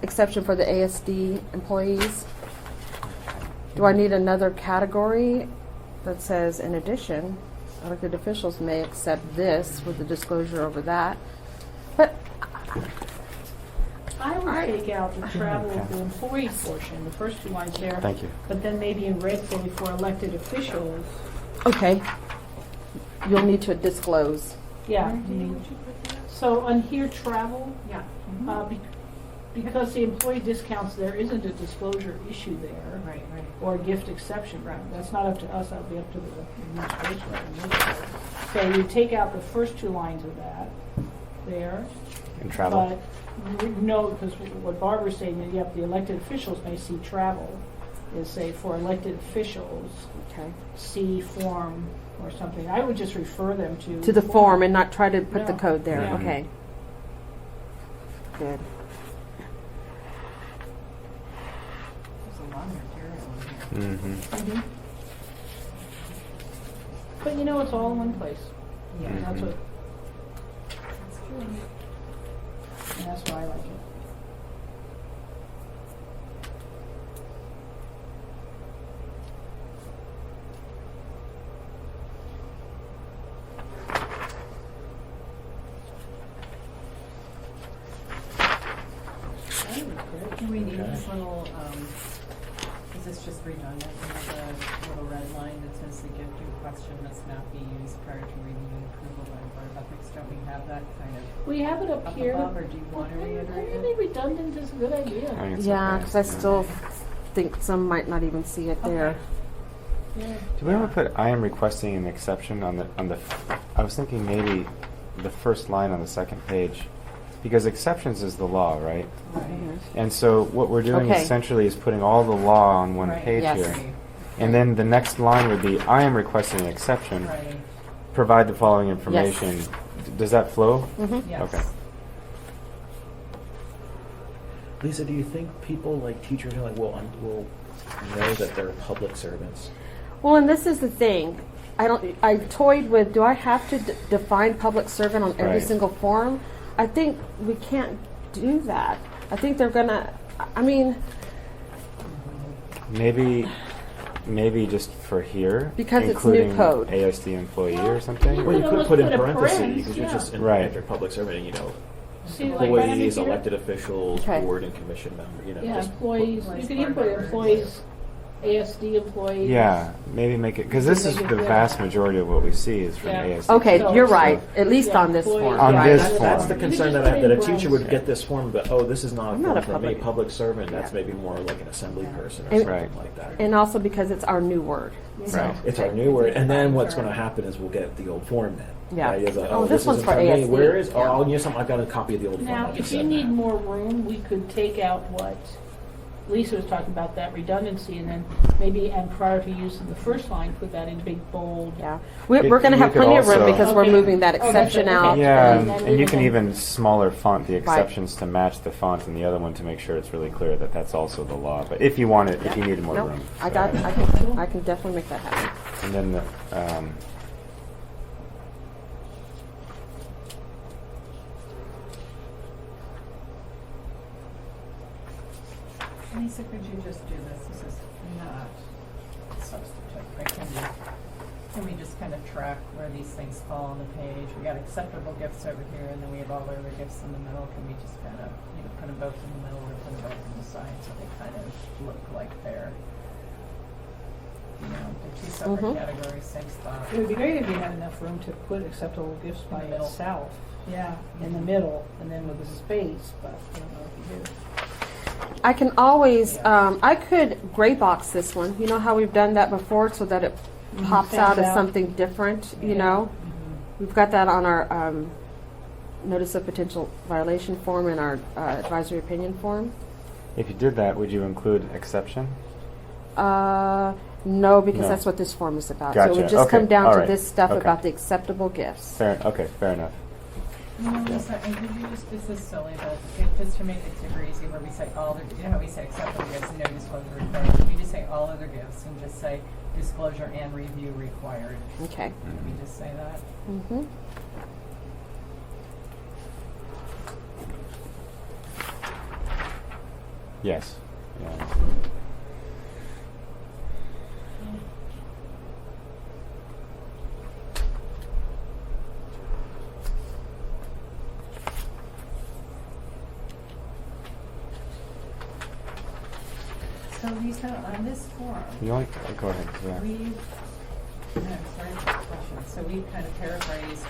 exception for the ASD employees. Do I need another category that says, in addition, elected officials may accept this with the disclosure over that? But I would take out the travel of the employee portion, the first two lines there. Thank you. But then maybe in red say for elected officials, okay, you'll need to disclose. yeah. So on here, travel, Yeah. because the employee discounts, there isn't a disclosure issue there. Right, right. Or a gift exception, right? That's not up to us, that'll be up to the administration. So you take out the first two lines of that there. And travel. But no, because what Barbara's saying, that yep, the elected officials may see travel, is say for elected officials, Okay. see form or something. I would just refer them to. To the form and not try to put the Yeah. code there. Yeah. Okay. Good. There's a lot of material in here. Mm-hmm. Mhm. But you know, it's all in one place. Yeah. And that's Mhm. what, That's true. and that's why I like it. Do we need Okay. this little, is this just redundant, the little red line that says the gift in question must not be used prior to review and approval by the Board of Ethics? Don't we have that kind of We have it up up here. above, or do you want to reiterate it? Maybe redundant is a good idea. I think it's Yeah, okay. because I still think some might not even see it there. Yeah. Do we want to put I am requesting an exception on the I was thinking maybe the first line on the second page, because exceptions is the law, right? Right. And so what we're doing Okay. essentially is putting all the law on one Right. page Yes. here. And then the next line would be I am requesting an exception. Right, Provide the following information. Does that flow? Mhm. yes. Okay. Lisa, do you think people like teachers are like, will know that they're public servants? Well, and this is the thing. I toyed with, do I have to define public servant on every Right. single form? I think we can't do that. I think they're gonna, I mean, Maybe just for here, Because it's new including code. ASD employee or something. Well, you could could almost put in put a parentheses, parens, because you're yeah. just Right. enter public servant, you know, See, like right under employees, here? elected officials, Okay. board and commission member, you know. Yeah, just employees, Employees, you can even board put members. employees, ASD employees. Yeah, maybe make it, because this is Make it the good. vast majority of what we see is from Yeah. ASD. okay, So- you're right. At least Yeah, on this employees, form. On yeah, this that's- That's the form. concern You that can I just have, that a put in teacher would brackets. get this form, but, oh, this is not a I'm form not a for me, public- public servant, that's Yeah. maybe more like an assembly person or And- something Right. like that. And also because it's our new word. So- Right. It's our new word, and then what's going to happen is we'll get the old form then. Yeah. Right? It's like, Oh, this one's isn't for me. ASD. Where is? Yeah. Oh, I'll use something. I've got a copy of the old form. Now, I'll if just you send need that. more room, we could take out what Lisa was talking about, that redundancy, and then maybe, and prior to use in the first line, put that in big bold. Yeah. We're It- going to you have could plenty of room also- because we're Okay. moving that Oh, that's exception right. Okay. out. Yeah, And and then you can even- even smaller font the exceptions to match the font in the other one to make sure it's really clear that that's also the law. But if you want it, if you need more Nope, room. I So- got. I can definitely make that happen. And then the, Lisa, could you just do this? This is not substantive, right? Can we just kind of track where these things fall on the page? We got acceptable gifts over here, and then we have all the other gifts in the middle. Can we just kind of, put them both in the middle or put them both on the side so they kind of look like they're you know, they're two separate Mhm. categories, same spot. It would be great if you had enough room to put acceptable gifts by In the middle. itself. Yeah, in the middle, and then with the space, but I don't know if you do. I can always, I could gray box this one. You know how we've done that before so that it pops Stands out as out. something different, you Yeah. know? We've got that on our notice of potential violation form and our advisory opinion form. If you did that, would you include exception? No, because No. that's what this form is about. So it Gotcha. would just Okay. come down All to right. this stuff Okay. about the acceptable gifts. Fair enough. You know, Lisa, and could you just, this is silly, but just to make it super easy, where we say all other, you know how we say acceptable gifts and no disclosure required? Could we just say all other gifts and just say disclosure and review required? Okay. Could we just say that? Mm-hmm. Yes. Yeah. So Lisa, on this form, You only go ahead. Yeah. sorry for the question. So we've kind of paraphrased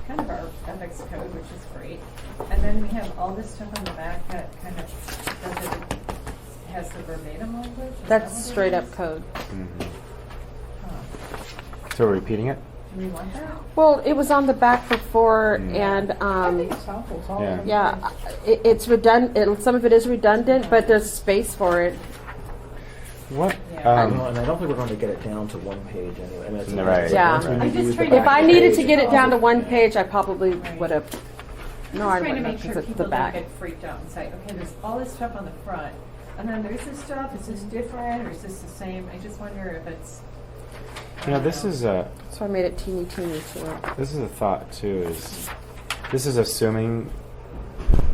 kind of our ethics code, which is great. And then we have all this stuff on the back that kind of has the verbatim language. Is that That's what it straight up is? code. Mhm. Huh. So we're repeating it. Do we want that? Well, it was on the back before, Mm. and I think it's helpful, it's all Yeah. over the yeah, place. it's redundant. Some of it is redundant, but there's space for it. What? Yeah. Well, and I don't think we're going to get it down to one page anyway. I mean, it's Right. Yeah. once we I'm just use the trying to- If back I of the needed to page, get it down to one yeah. page, I probably Right. would have. No, I I'm just trying to wouldn't make have, sure because it's people the don't back. get freaked out and say, okay, there's all this stuff on the front, and then there's this stuff, is this different, or is this the same? I just wonder if it's. I You know, don't this is a So I made it teeny so this is a thought too. Is this is assuming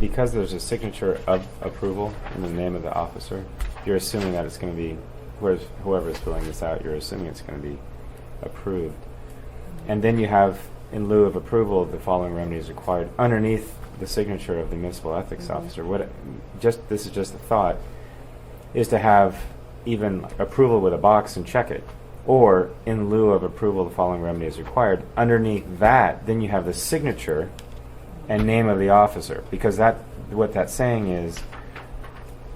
because there's a signature of approval in the name of the officer, you're assuming that it's going to be whoever is filling this out. You're assuming it's going to be approved, and then you have in lieu of approval, the following remedies required underneath the signature of the municipal ethics officer. This is just a thought, is to have even approval with a box and check it, or in lieu of approval, the following remedy is required. Underneath that, then you have the signature and name of the officer, because what that's saying is,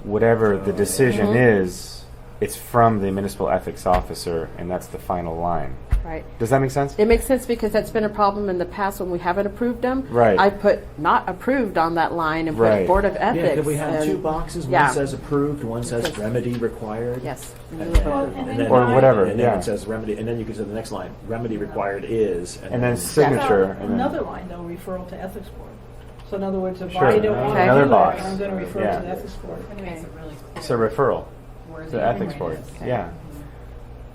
whatever the decision is, it's from the municipal ethics officer, and that's the final line. right. Does that make sense? It makes sense because that's been a problem in the past when we haven't approved them. Right. I put not approved on that line and put Right. Board of Ethics. Yeah, could we have and- two boxes? yeah. One says approved, one says Because- remedy required. Yes. And then, Well, and and then then- Or whatever, And then yeah. it says remedy, and then you can say the next line, remedy required is. And then signature. Well, and then- another line, though, referral to ethics board. So in other words, if Sure. I don't want to Okay. do Another that, box. I'm going to refer Yeah. to the ethics board. Kind of makes it really clear. It's a referral where to the the ethics line board. is. Yeah.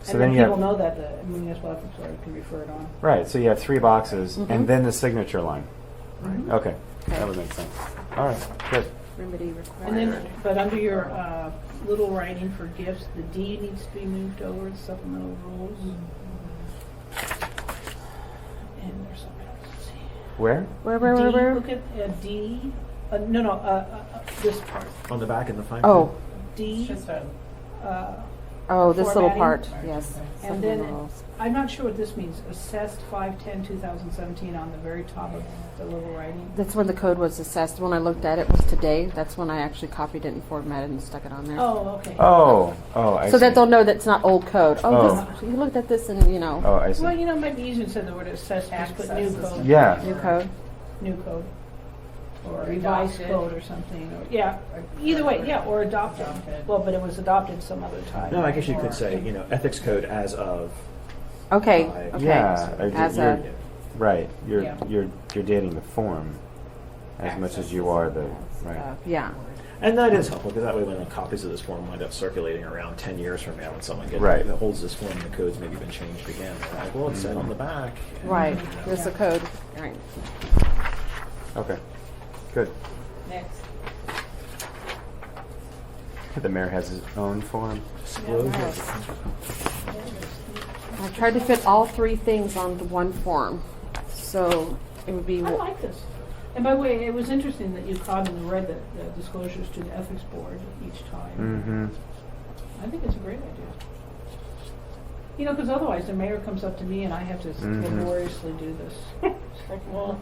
So And then then you people have know that the municipal ethics board can refer it on. right. So you have three boxes, Mhm. and then the signature line. Mhm. Okay, Okay. that would make sense. All right, good. Remedy required. And then, but under your little writing for gifts, the D needs to be moved over to supplemental rules. And there's something else, let's see. Where? Where? Look at D, this part, On the back in the fine. Oh, D. It's just a, oh, this little Formatting. part, Right, yes. okay. And then, Supplemental. I'm not sure what this means, assessed 5/10/2017 on the very top of the little writing. That's when the code was assessed. When I looked at it was today. That's when I actually copied it and formatted and stuck it on there. Oh, okay. Oh, I so see. that they'll know that it's not old code. Oh. Oh, this, you looked at this and, you know, Oh, I see. Well, you know, it might be easier to say the word assessed, just put new Access. code. Yeah. new code. New code. Or Or revised adopted. code or something, or, yeah, either way, yeah, or adopted. Adopted. Well, but it was adopted some other time. No, I guess you could Or- say, ethics code as of. Okay. Five. Okay. Yeah, As you're- a right. You're Yeah. you're dating the form as much as you are the right. yeah. And that is helpful, because that way when the copies of this form wind up circulating around 10 years from now, and someone Right. that holds this form, the code's maybe been changed again. They're like, well, it said on the back. Right. Here's the code. Right. Okay, good. next. The mayor has his own form. Disclosure. I tried to fit all three things onto one form, so it would be. I like this. And by the way, it was interesting that you caught and read the disclosures to the ethics board each time. Mm-hmm. I think it's a great idea. You know, because otherwise the mayor comes up to me and I have to Mhm. laboriously do this. It's like, well,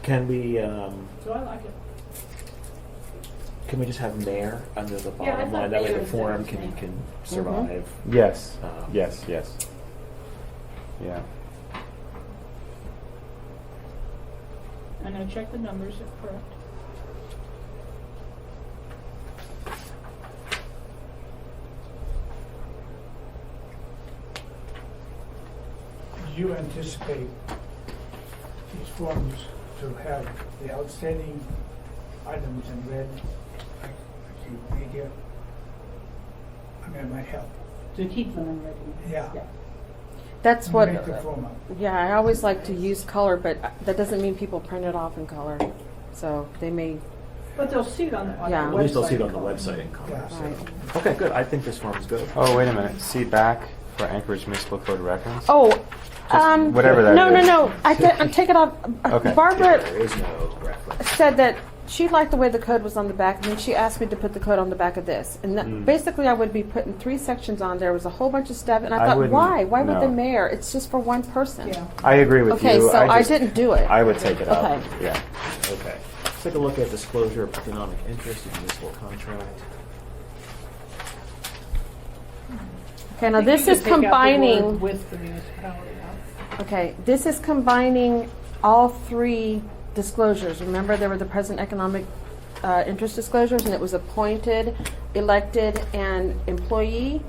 Can we, do I like it? can we just have mayor under the Yeah, I bottom thought line? That way mayor the was forum good. can survive. Yes. Um, Yes. Yes. Yeah. And I check the numbers, if correct. Do you anticipate these forms to have the outstanding items in red, like you made here? I mean, it might help. To keep them in ready. Yeah. That's what, Make the form up. yeah, I always like to use color, but that doesn't mean people print it off in color. So they may, But they'll see it on the website. Yeah. At least they'll see it on the website in color. Yeah. so- right. Okay, good. I think this form is good. Oh, wait a minute. See back for Anchorage Municipal Code reference. Oh, whatever that no, is. no. I take it off. Okay. Barbara There is no reference. said that she liked the way the code was on the back, and then she asked me to put the code on the back of this. And that, basically, I would be putting 3 sections on. There was a whole bunch of stuff, and I I thought, wouldn't- why? Why would no. the mayor? It's just for one person. Yeah. I agree with Okay, you. so I just- didn't do it. I would take it out. Okay. Yeah. Okay. Let's take a look at disclosure of economic interest in municipal contract. Okay, now I think this you is could take out the combining. word with the municipality now. Okay, this is combining all 3 disclosures. Remember, there were the present economic interest disclosures, and it was appointed, elected, and employee.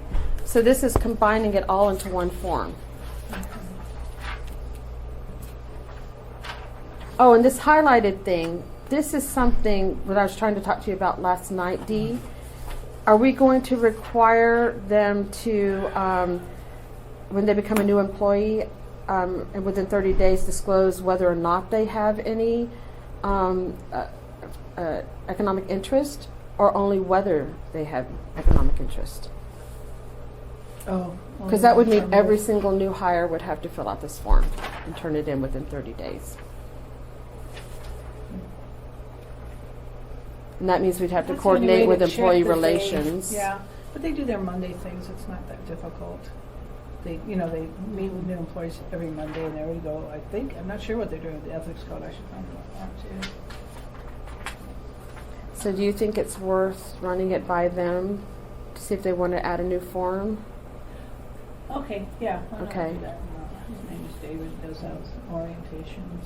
So this is combining it all into one form. Oh, and this highlighted thing, this is something that I was trying to talk to you about last night, Dee. Are we going to require them to, when they become a new employee, and within 30 days disclose whether or not they have any economic interest, or only whether they have economic interest? Oh. Because that would mean every single new hire would have to fill out this form and turn it in within 30 days. And that means we'd have to That's the only coordinate way with to check employee that they- relations. Yeah, but they do their Monday things, it's not that difficult. They meet with new employees every Monday and there we go. I think, I'm not sure what they're doing with the ethics code, I should find out too. So do you think it's worth running it by them to see if they want to add a new form? Okay, yeah, why not Okay. do that? His name is David, does those orientations.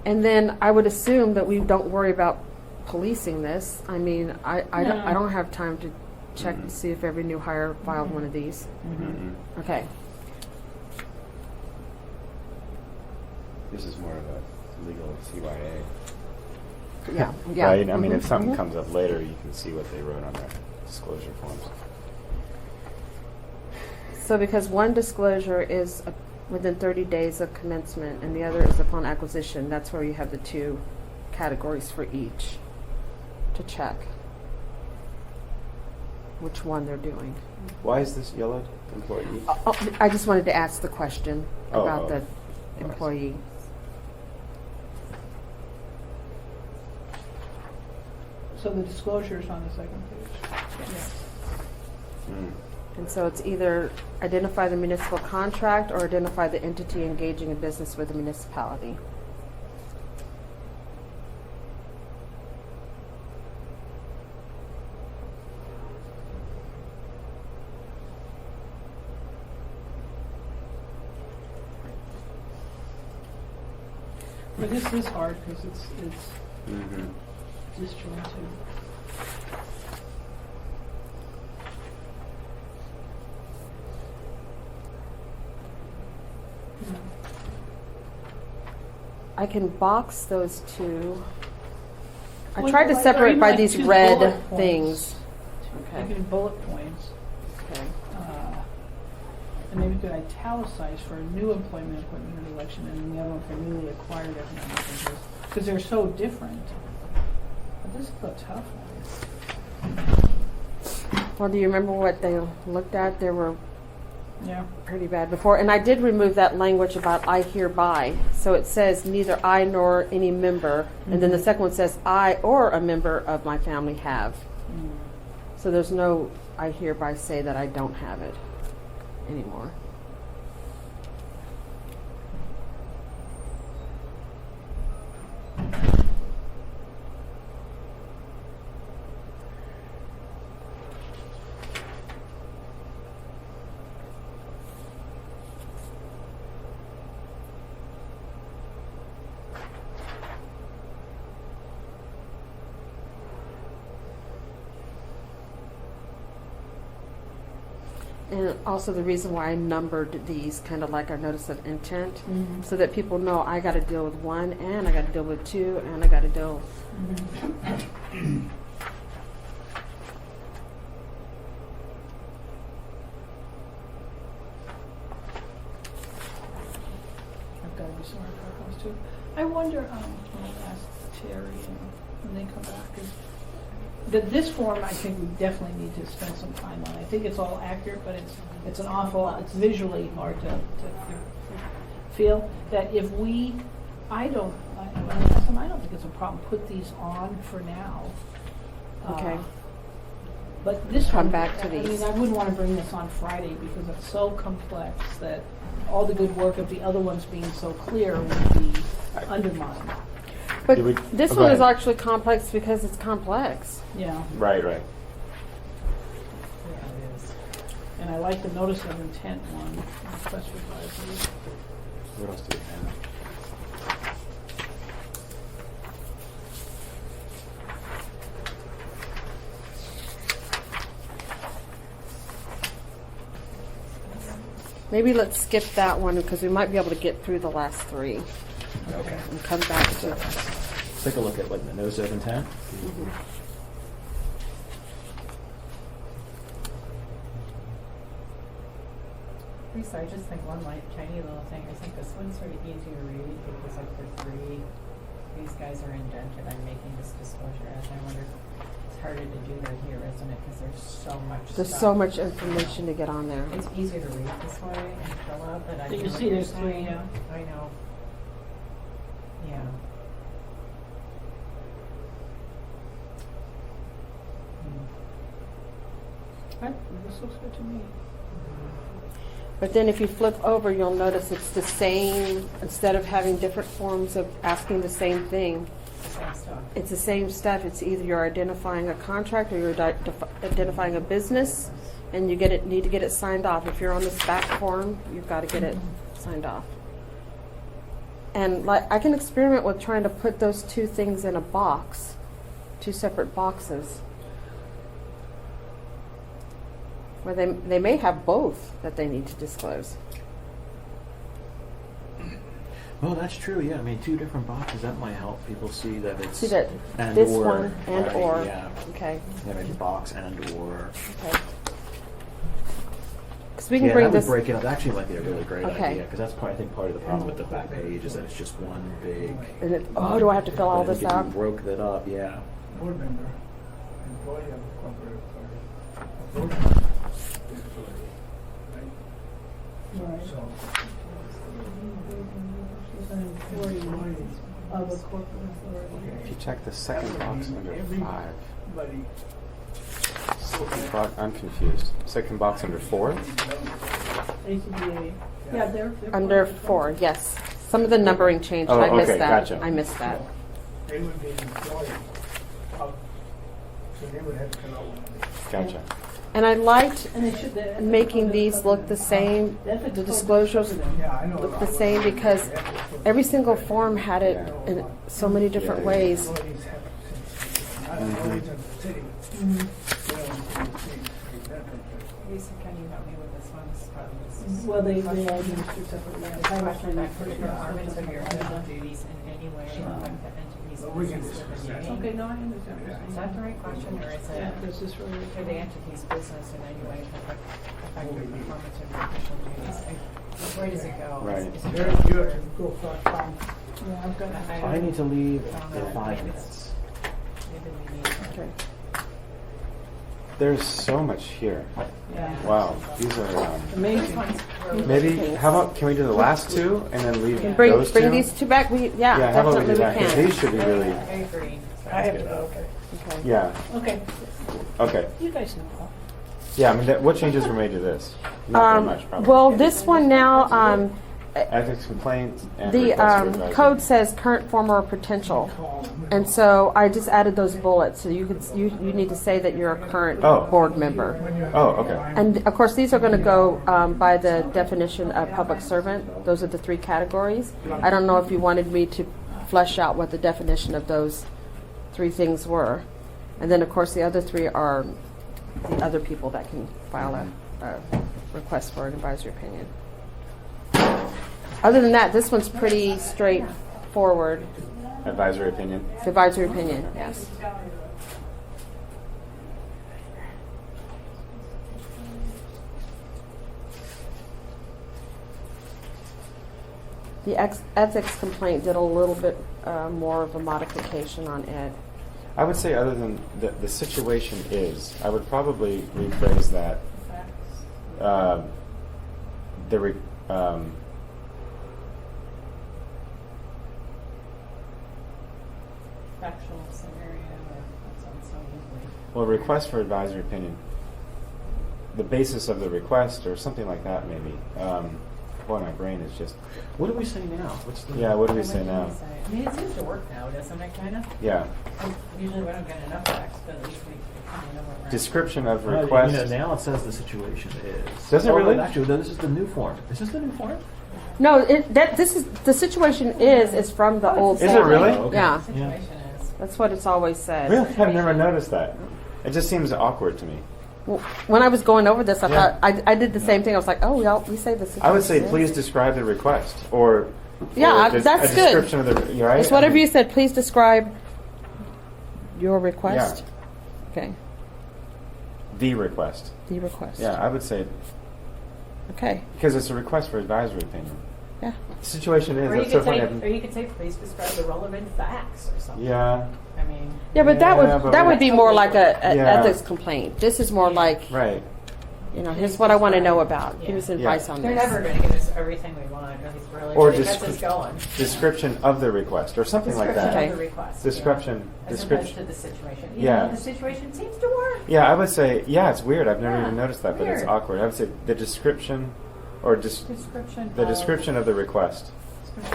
And then I would assume that we don't worry about policing this. I mean, I No. don't have time to check to see if every new hire filed one of these. Okay. This is more of a legal CYA. Yeah. Yeah. Right? I mean, if Mhm, something mhm. comes up later, you can see what they wrote on their disclosure forms. So because one disclosure is within 30 days of commencement and the other is upon acquisition, that's where you have the 2 categories for each to check which one they're doing. Why is this yellowed? Employee? I just wanted to ask the question Oh, about oh. the I see. employee. So the disclosure is on the second page? Yes. And so it's either identify the municipal contract or identify the entity engaging in business with the municipality. But this is hard because it's Mm-hmm. disjointed. I can box those 2. I Well, tried to or separate even by like these choose red bullet points. things. Like Okay. in bullet points. Okay. And maybe you could italicize for a new employment, appointment, or election, and then the other one for newly acquired economic interest. Because they're so different. But this is a tough one. Well, do you remember what they looked at? They were Yeah. pretty bad before. And I did remove that language about I hereby. So it says neither I nor any member. And then the second one says I or a member of my family have. Mm. So there's no, I hereby say that I don't have it anymore. And also the reason why I numbered these, kind of like a notice of intent, so that people know I got to deal with 1, and I got to deal with 2, and I got to deal. I've got to be sorry about those too. I wonder, when I ask Terry when they come back, is that this form, I think we definitely need to spend some time on. I think it's all accurate, but it's an awful, it's visually hard to feel that if we, I don't think it's a problem, put these on for now. Okay. But this Come one, back to I these. mean, I wouldn't want to bring this on Friday because it's so complex that all the good work of the other ones being so clear would be undermined. But Did we- this oh, one go is ahead. actually complex because it's complex. Yeah, Right. Yeah, it is. and I like the notice of intent one, request for advisory. What else do we have? Maybe let's skip that one because we might be able to get through the last 3 Okay. and come back to. Let's take a look at what the notice of intent. Lisa, I just think one like tiny little thing, I think this one's sort of easy to read because of the 3, these guys are indented, I'm making this disclosure as I wonder, it's harder to do that here, isn't it, because there's so much There's stuff. so much information to get on there. It's easier to read this way and fill out, but I You know see what you're there's 3, saying. yeah. I know. Yeah. This looks good to me. But then if you flip over, you'll notice it's the same, instead of having different forms of asking the same thing, Same stuff. it's the same stuff. It's either you're identifying a contract or you're identifying a business, and you need to get it signed off. If you're on this back form, you've got to get it signed off. And like I can experiment with trying to put those 2 things in a box, 2 separate boxes, where they may have both that they need to disclose. Well, that's true. Yeah, I mean, 2 different boxes that might help people see that it's See that and this or, one and right, or. Yeah, Okay. yeah, maybe box and or. Okay. Because we can Yeah, bring that this. would break it up. That actually might be a really great Okay. idea because that's I think part of the problem with the back page is that it's just one big. And it, oh, do I have to fill all But I this think if out? you broke that up, yeah. Board member, employee of the corporate authority. Board member is authority, right? Right. So, She's an employee of a corporate authority. If you check the second box under 5, everybody, I'm confused. Second box under 4. ACBA. Yeah, they're. Under 4, yes. Some of the numbering changed. Oh, I missed okay, that. gotcha. I missed that. they would be an employee of, so they would have to fill out one of these. Gotcha. And I liked And they should. the- making these look the same, Ethics the code disclosures doesn't cover them. Yeah, I know. look the same, because every single form had it in so many different Yeah. ways. Employees have, not employees of the city. They don't have to see exactly. Lisa, can you help me with this one? This is probably this is- Well, they all administer separately. Is the question that for the performance of your official duties in any way Sure. affect the entity's Well, we can business discuss within that. the Okay, no, I understand. Is that the right question, or is Yeah, it this is for. for the entity's business in any way affect the performance of your official duties? Where does it go? Right. Is You it have to go for a count. Yeah, I've got. I need to leave in 5 minutes. Maybe we need. Okay. There's so much here. Yeah. Wow. These are. This Amazing. one's really Maybe. How about? Can we do the last 2 and then leave And bring those 2? these 2 back. Yeah, Yeah. How about we definitely do that? we Because can. these should be really. I agree. I have to go, okay. Okay. Yeah, Okay, okay. you guys know all. Yeah, I mean, what changes were made to this? Not very much, probably. Well, this one now, Ethics complaints and the requests for advisory. code says current, former, or potential. And so I just added those bullets, so you need to say that you're a current Oh. board member. Oh, okay. And of course, these are going to go by the definition of public servant. Those are the 3 categories. I don't know if you wanted me to flesh out what the definition of those 3 things were. And then, of course, the other 3 are the other people that can file a request for an advisory opinion. Other than that, this one's pretty straightforward. Advisory opinion. Advisory opinion, yes. The ethics complaint did a little bit more of a modification on it. I would say, other than the situation is, I would probably rephrase that. The re, Factual scenario, or that sounds so lovely. well, request for advisory opinion. The basis of the request, or something like that, maybe. Boy, my brain is just. What do we say now? What's the Yeah, what do we What say can now? we say? I mean, it seems to work now, doesn't it, kind of? Yeah. Usually we don't get enough facts, but at least we kind of know what we're at. Description of Well, request. now it says the situation is. Does it Oh, really? but actually, this is the new form. Is this the new form? No, this is the situation is from the old. Is it form. really? Oh, okay. Yeah, Situation is. that's what it's always said. Really? I've never noticed that. It just seems awkward to me. When I was going over this, I Yeah. thought I did the same thing. I was like, oh, we say the situation. I would say, is. please describe the request, or Yeah, or that's a good. description of the. You're right. It's whatever you said. Please describe your request. Okay, The request. the request. Yeah, I would say Okay. because it's a request for advisory opinion. Yeah. The situation is Or you that's so could funny. say, I've- or you could say, please describe the relevant facts or something. Yeah. I mean, Yeah, but Yeah, but that would we- be more like a Yeah. ethics complaint. This is more like, Right. here's what I want to know about. Yeah. Give us Yeah. advice on they're this. never going to give us everything we want, or at least really, Or really just- gets us going. Description of the request, or something like Description that. Okay. of the request. Description. Yeah. As Description. opposed to the situation. Yeah. The situation seems to work. Yeah, I would say. Yeah, it's weird. I've never Yeah, even noticed that, but it's weird. awkward. I would say the description, or just Description. the description of the request,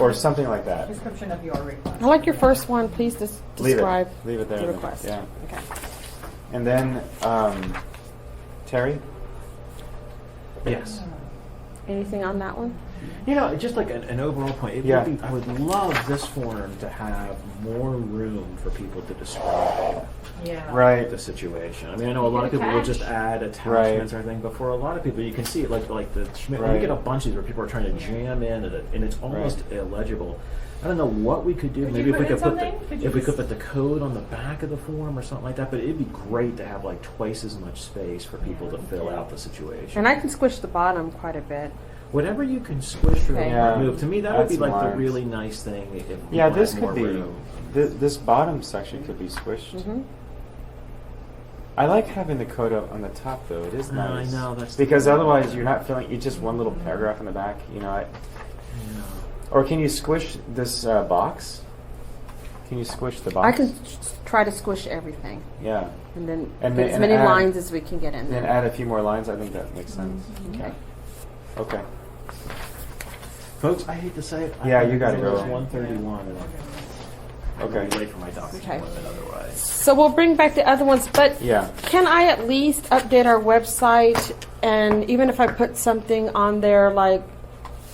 or something like that. Description of your request. I like your first one. Please Leave describe it. Leave it there. the request. Yeah. Okay. And then, Terry. Yes. Anything on that one? Just like an overall point. Yeah. I would love this form to have more room for people to describe Yeah. Right. the situation. I mean, I know a lot of people will just add attachments or anything, but for a lot of people, you can see it like the Schmidt. Right. We get a bunch of these where people are trying to jam in, and it's almost illegible. I don't know what we could do. Could Maybe you if we put in could put something? Could you if we could just- put the code on the back of the form or something like that. But it'd be great to have like twice as much space for people to fill out the situation. And I can squish the bottom quite a bit. Whatever you can squish or Okay. Yeah. remove. To me, that would Add be some like the lines. really nice thing. If Yeah, people this had could more be. room. This bottom section could be squished. Hmm. I like having the code up on the top, though. It is No, I nice. know, that's the because problem. otherwise you're not filling. It's just one little paragraph in the back. Or can you squish this box? Can you squish the box? I can try to squish everything, Yeah. and then And get then- as and many add- lines as we can get in And then there. add a few more lines. I think that makes sense. Okay. Okay. Folks, I hate to say it. Yeah, you gotta It's go. 1:31, and I'm Okay. late for my doctor's Okay. appointment otherwise. So we'll bring back the other ones, but Yeah. can I at least update our website? And even if I put something on there like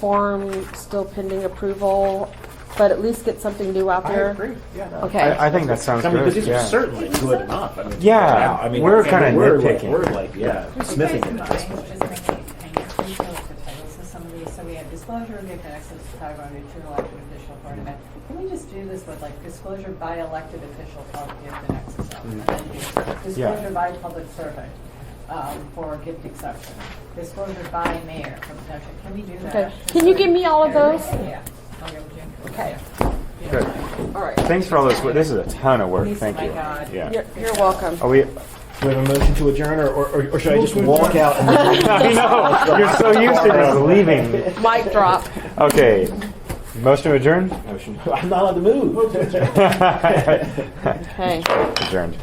form still pending approval, but at least get something new out there? Yeah. Okay. I think that sounds I mean, good. because these yeah. are certainly good enough. I mean, Yeah, I mean, we're kinda we're nitpicking. We're like, yeah, smithing it at this Just point. make it details the titles of some of these. So we have disclosure of gift access to Taiwan to elected official for an event. Can we just do this with like disclosure by elected official of gift and access? And then do disclosure by public servant for gift exception. Disclosure by mayor for protection. Can we do that? Okay. Can you give me all of those? Yeah. I'll give them to you. Okay. Good. All right. Thanks for all this. This is a ton of work. Lisa, Thank my you. God. Yeah. You're welcome. Are we? Do we have a motion to adjourn, or should I just walk out? And I know. You're so used to just leaving. Mic drop. Okay. Motion to adjourn? I'm not allowed to move. Okay. Adjourned.